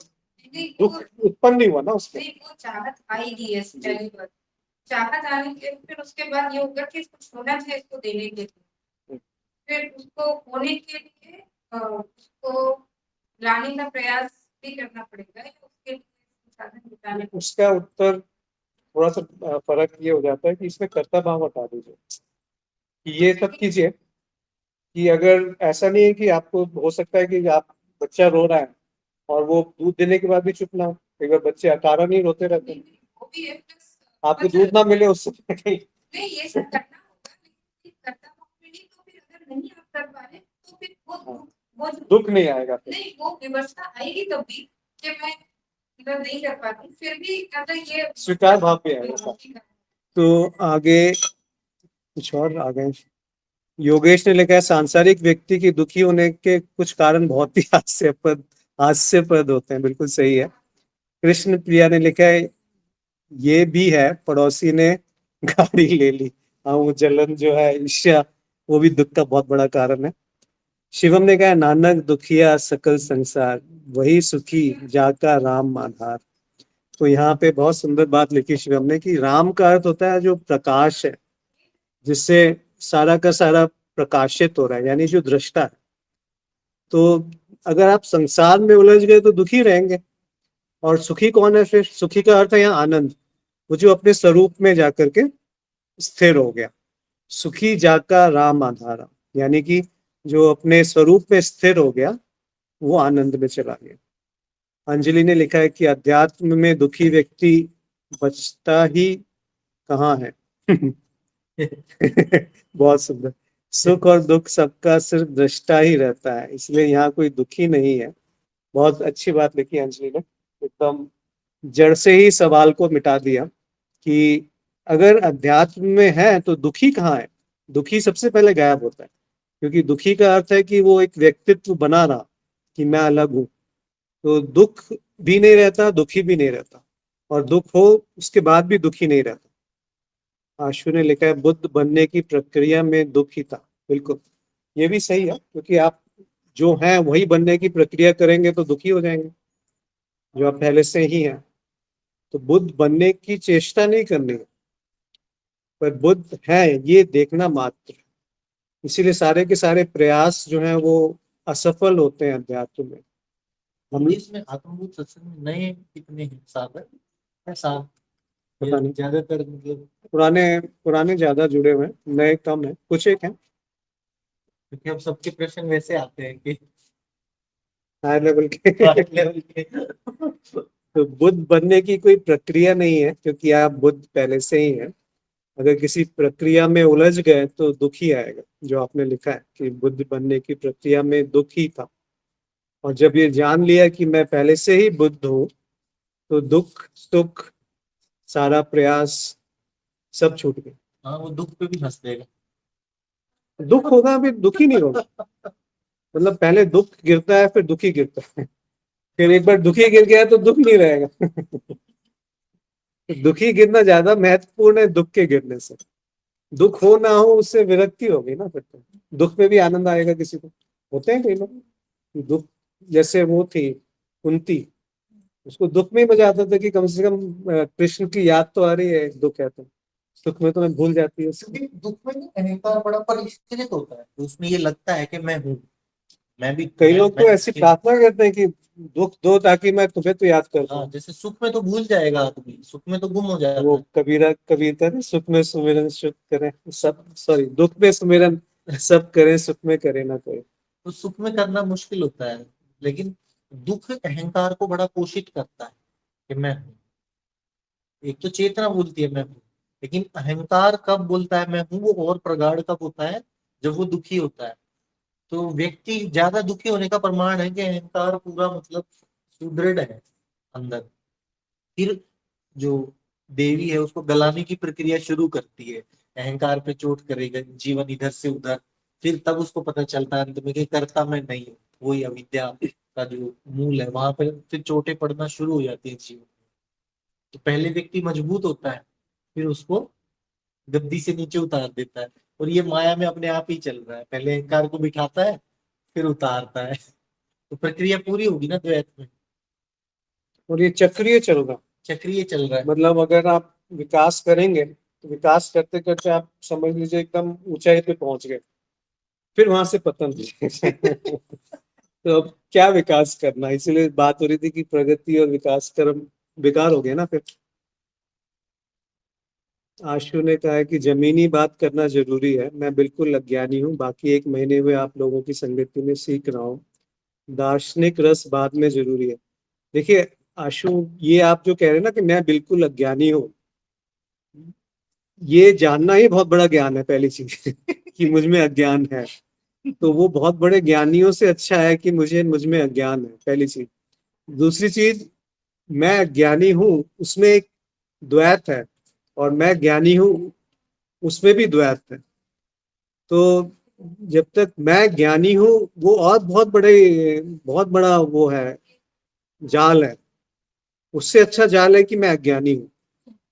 नहीं दुख उत्पन्न नहीं हुआ ना उसमें। नहीं वो चाहत आएगी है पहली बार। चाहत आने के फिर उसके बाद ये होगा कि इसको छोड़ना चाहिए, इसको देने के लिए, फिर उसको होने के लिए उसको लाने का प्रयास भी करना पड़ेगा, या उसके लिए साधन जुटाने पड़ेंगे। उसका उत्तर थोड़ा सा फर्क ये हो जाता है कि इसमें कर्ता भाव हटा दीजिए कि ये सब कीजिए। कि अगर ऐसा नहीं है कि आपको हो सकता है कि आप, बच्चा रो रहा है और वो दूध देने के बाद भी चुप ना हो। कई बार बच्चे अकारण ही रोते रहते हैं, वो भी है प्लस आपको दूध ना मिले उससे कहीं। नहीं ये सब करना होगा, लेकिन करता हुआ नहीं तो फिर अगर नहीं आप कर पा रहे तो फिर वो दुख नहीं आएगा फिर। नहीं वो विवशता आएगी तब भी कि मैं मतलब नहीं कर पाती, फिर भी मतलब ये स्वीकार भाव भी आएगा। तो आगे कुछ और आगे योगेश ने लिखा है, सांसारिक व्यक्ति की दुखी होने के कुछ कारण बहुत ही हास्यप्रद होते हैं। बिल्कुल सही है। कृष्ण प्रिया ने लिखा है, ये भी है, पड़ोसी ने गाड़ी ले ली। हाँ, वो जलन जो है, ईर्ष्या, वो भी दुख का बहुत बड़ा कारण है। शिवम ने कहा, नानक दुखिया सकल संसार, वही सुखी जाका राम आधार। तो यहाँ पे बहुत सुंदर बात लिखी शिवम ने कि राम का अर्थ होता है जो प्रकाश है, जिससे सारा का सारा प्रकाशित हो रहा है, यानी जो दृष्टा है। तो अगर आप संसार में उलझ गए तो दुखी रहेंगे। और सुखी कौन है फिर? सुखी का अर्थ है यहाँ आनंद, वो जो अपने स्वरूप में जाकर के स्थिर हो गया। सुखी जाका राम आधारा, यानी कि जो अपने स्वरूप में स्थिर हो गया वो आनंद में चला गया। अंजलि ने लिखा है कि अध्यात्म में दुखी व्यक्ति बचता ही कहाँ है। बहुत सुंदर। सुख और दुख सबका सिर्फ दृष्टा ही रहता है, इसलिए यहाँ कोई दुखी नहीं है। बहुत अच्छी बात लिखी अंजलि ने, एकदम जड़ से ही सवाल को मिटा दिया कि अगर अध्यात्म में है तो दुखी कहाँ है। दुखी सबसे पहले गायब होता है, क्योंकि दुखी का अर्थ है कि वो एक व्यक्तित्व बना रहा कि मैं अलग हूँ। तो दुख भी नहीं रहता, दुखी भी नहीं रहता, और दुख हो उसके बाद भी दुखी नहीं रहता। आशु ने लिखा है बुद्ध बनने की प्रक्रिया में दुख ही था। बिल्कुल, ये भी सही है, क्योंकि आप जो हैं वही बनने की प्रक्रिया करेंगे तो दुखी हो जाएंगे, जो आप पहले से ही हैं। तो बुद्ध बनने की चेष्टा नहीं करनी है, पर बुद्ध है ये देखना मात्र। इसीलिए सारे के सारे प्रयास जो हैं वो असफल होते हैं अध्यात्म में। हम इसमें आत्मबोध सत्संग में नए कितने हैं? साधक है? सात? पता नहीं, ज्यादातर मतलब पुराने पुराने ज्यादा जुड़े हुए हैं, नए कम है, कुछ एक हैं क्योंकि अब सबके प्रश्न वैसे आते हैं कि हायर लेवल के। हाई लेवल के। तो बुद्ध बनने की कोई प्रक्रिया नहीं है, क्योंकि आप बुद्ध पहले से ही हैं। अगर किसी प्रक्रिया में उलझ गए तो दुख ही आएगा, जो आपने लिखा है कि बुद्ध बनने की प्रक्रिया में दुख ही था। और जब ये जान लिया कि मैं पहले से ही बुद्ध हूँ, तो दुख सुख सारा प्रयास सब छूट गए। हाँ, वो दुख पे भी हंस देगा। दुख होगा फिर दुखी नहीं होगा। मतलब पहले दुख गिरता है फिर दुखी गिरता है, फिर एक बार दुखी गिर गया तो दुख नहीं रहेगा। दुखी गिरना ज्यादा महत्वपूर्ण है दुख के गिरने से। दुख हो ना हो उससे विरक्ति होगी ना, फिर तो दुख में भी आनंद आएगा किसी को। होते हैं कई लोग दुख, जैसे वो थी कुंती, उसको दुख में ही मजा आता था कि कम से कम कृष्ण की याद तो आ रही है, दुख है तो सुख में तो मैं भूल जाती है उसको। क्योंकि दुख में ना अहंकार बड़ा परिष्कृत होता है, तो उसमें ये लगता है कि मैं हूँ, मैं भी कई लोग तो ऐसी प्रार्थना करते हैं कि दुख दो ताकि मैं तुम्हें तो याद कर हाँ, पाऊं। जैसे सुख में तो भूल जाएगा आदमी, सुख में तो गुम हो जाएगा। वो कबीरा कबीर था ना, सुख में सुमिरन सुख करें सब, सॉरी, दुख में सुमिरन सब करें, सुख में करे ना कोई। तो सुख में करना मुश्किल होता है, लेकिन दुख अहंकार को बड़ा पोषित करता है कि मैं हूँ। एक तो चेतना बोलती है मैं हूँ, लेकिन अहंकार कब बोलता है मैं हूँ, वो और प्रगाढ़ कब होता है? जब वो दुखी होता है। तो व्यक्ति ज्यादा दुखी होने का प्रमाण है कि अहंकार पूरा मतलब सुदृढ़ है अंदर। फिर जो देवी है उसको गलाने की प्रक्रिया शुरू करती है, अहंकार पे चोट करेगा जीवन इधर से उधर। फिर तब उसको पता चलता है अंत में कि कर्ता मैं नहीं हूँ, वही अविद्या का जो मूल है, वहां पर फिर चोटें पड़ना शुरू हो जाती है जीवन में। तो पहले व्यक्ति मजबूत होता है, फिर उसको गद्दी से नीचे उतार देता है। और ये माया में अपने आप ही चल रहा है, पहले अहंकार को बिठाता है फिर उतारता है। तो प्रक्रिया पूरी होगी ना द्वैत में, और ये चक्रीय चल रहा, चक्रीय चल रहा है। मतलब अगर आप विकास करेंगे तो विकास करते करते आप समझ लीजिए एकदम ऊंचाई पे पहुंच गए, फिर वहां से पतन। तो अब क्या विकास करना, इसीलिए बात हो रही थी कि प्रगति और विकास कर्म बेकार हो गया ना फिर। आशु ने कहा है कि जमीनी बात करना जरूरी है, मैं बिल्कुल अज्ञानी हूँ, बाकी 1 महीने हुए आप लोगों की संगति में सीख रहा हूँ, दार्शनिक रस बाद में जरूरी है। देखिए आशु, ये आप जो कह रहे हैं ना कि मैं बिल्कुल अज्ञानी हूँ, ये जानना ही बहुत बड़ा ज्ञान है पहली चीज। कि मुझ में अज्ञान है, तो वो बहुत बड़े ज्ञानियों से अच्छा है कि मुझ में अज्ञान है, पहली चीज। दूसरी चीज, मैं अज्ञानी हूँ उसमें एक द्वैत है, और मैं ज्ञानी हूँ उसमें भी द्वैत है। तो जब तक मैं ज्ञानी हूँ वो और बहुत बड़ा वो है, जाल है। उससे अच्छा जाल है कि मैं अज्ञानी हूँ,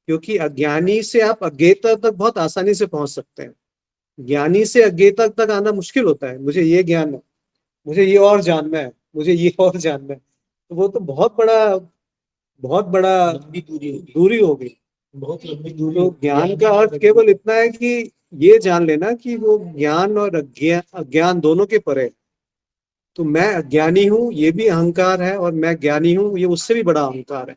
क्योंकि अज्ञानी से आप अज्ञेयता तक बहुत आसानी से पहुंच सकते हैं। ज्ञानी से अज्ञेयता तक आना मुश्किल होता है। मुझे ये ज्ञान है, मुझे ये और जानना है, मुझे ये और जानना है, तो वो तो बहुत बड़ा लंबी दूरी होगी। दूरी होगी। बहुत लंबी दूरी तो होती है। ज्ञान का अर्थ केवल इतना है कि ये जान लेना कि वो ज्ञान और अज्ञान दोनों के परे है। तो मैं अज्ञानी हूँ ये भी अहंकार है, और मैं ज्ञानी हूँ ये उससे भी बड़ा अहंकार है।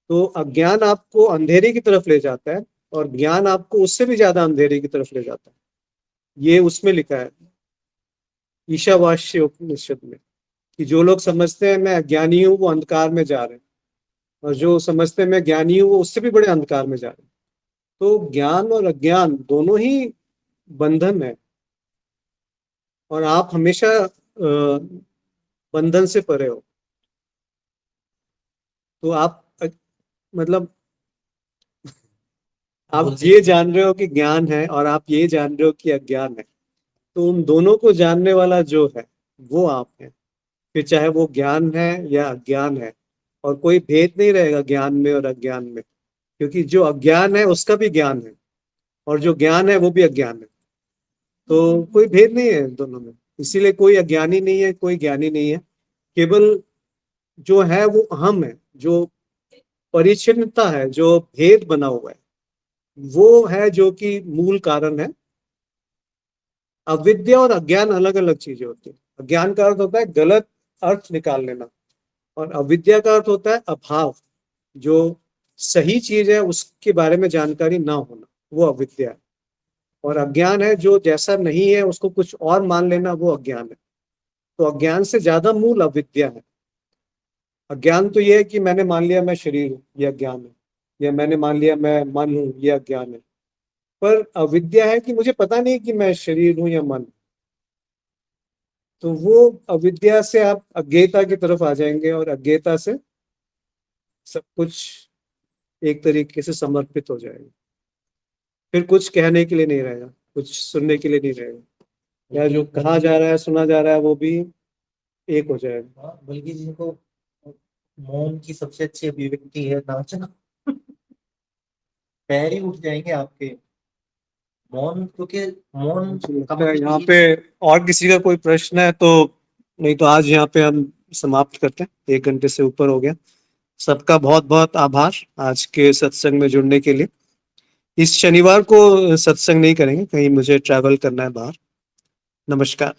तो अज्ञान आपको अंधेरे की तरफ ले जाता है, और ज्ञान आपको उससे भी ज्यादा अंधेरे की तरफ ले जाता है। ये उसमें लिखा है ईशावास्य उपनिषद में, कि जो लोग समझते हैं मैं अज्ञानी हूँ वो अंधकार में जा रहे हैं, और जो समझते हैं मैं ज्ञानी हूँ वो उससे भी बड़े अंधकार में जा रहे हैं। तो ज्ञान और अज्ञान दोनों ही बंधन है, और आप हमेशा बंधन से परे हो। तो आप मतलब आप बोलते ये जान रहे हो कि ज्ञान है, और आप ये जान रहे हो कि अज्ञान है। तो उन दोनों को जानने वाला जो है वो आप है। फिर चाहे वो ज्ञान है या अज्ञान है, और कोई भेद नहीं रहेगा ज्ञान में और अज्ञान में, क्योंकि जो अज्ञान है उसका भी ज्ञान है, और जो ज्ञान है वो भी अज्ञान है। तो कोई भेद नहीं है दोनों में। इसीलिए कोई अज्ञानी नहीं है, कोई ज्ञानी नहीं है। केवल जो है वो अहम है, जो परिच्छिन्नता है, जो भेद बना हुआ है, वो है जो कि मूल कारण है। अविद्या और अज्ञान अलग अलग चीजें होती है। अज्ञान का अर्थ होता है गलत अर्थ निकाल लेना, और अविद्या का अर्थ होता है अभाव, जो सही चीज है उसके बारे में जानकारी ना होना, वो अविद्या है। और अज्ञान है जो जैसा नहीं है उसको कुछ और मान लेना, वो अज्ञान है। तो अज्ञान से ज्यादा मूल अविद्या है। अज्ञान तो ये है कि मैंने मान लिया मैं शरीर हूँ, ये अज्ञान है। या मैंने मान लिया मैं मन हूँ, ये अज्ञान है। पर अविद्या है कि मुझे पता नहीं कि मैं शरीर हूँ या मन। तो वो अविद्या से आप अज्ञेयता की तरफ आ जाएंगे, और अज्ञेयता से सब कुछ एक तरीके से समर्पित हो जाएगा। फिर कुछ कहने के लिए नहीं रहेगा, कुछ सुनने के लिए नहीं रहेगा, या जो कहा जा रहा है सुना जा रहा है वो भी एक हो जाएगा। हाँ, बल्कि जिनको मौन की सबसे अच्छी अभिव्यक्ति है नाचना, पैर ही उठ जाएंगे आपके। मौन, क्योंकि मौन मुझे का लगता है मतलब यहाँ ये। पे और किसी का कोई प्रश्न है तो, नहीं तो आज यहाँ पे हम समाप्त करते हैं, 1 घंटे से ऊपर हो गया। सबका बहुत बहुत आभार आज के सत्संग में जुड़ने के लिए। इस शनिवार को सत्संग नहीं करेंगे, कहीं मुझे ट्रैवल करना है बाहर। नमस्कार।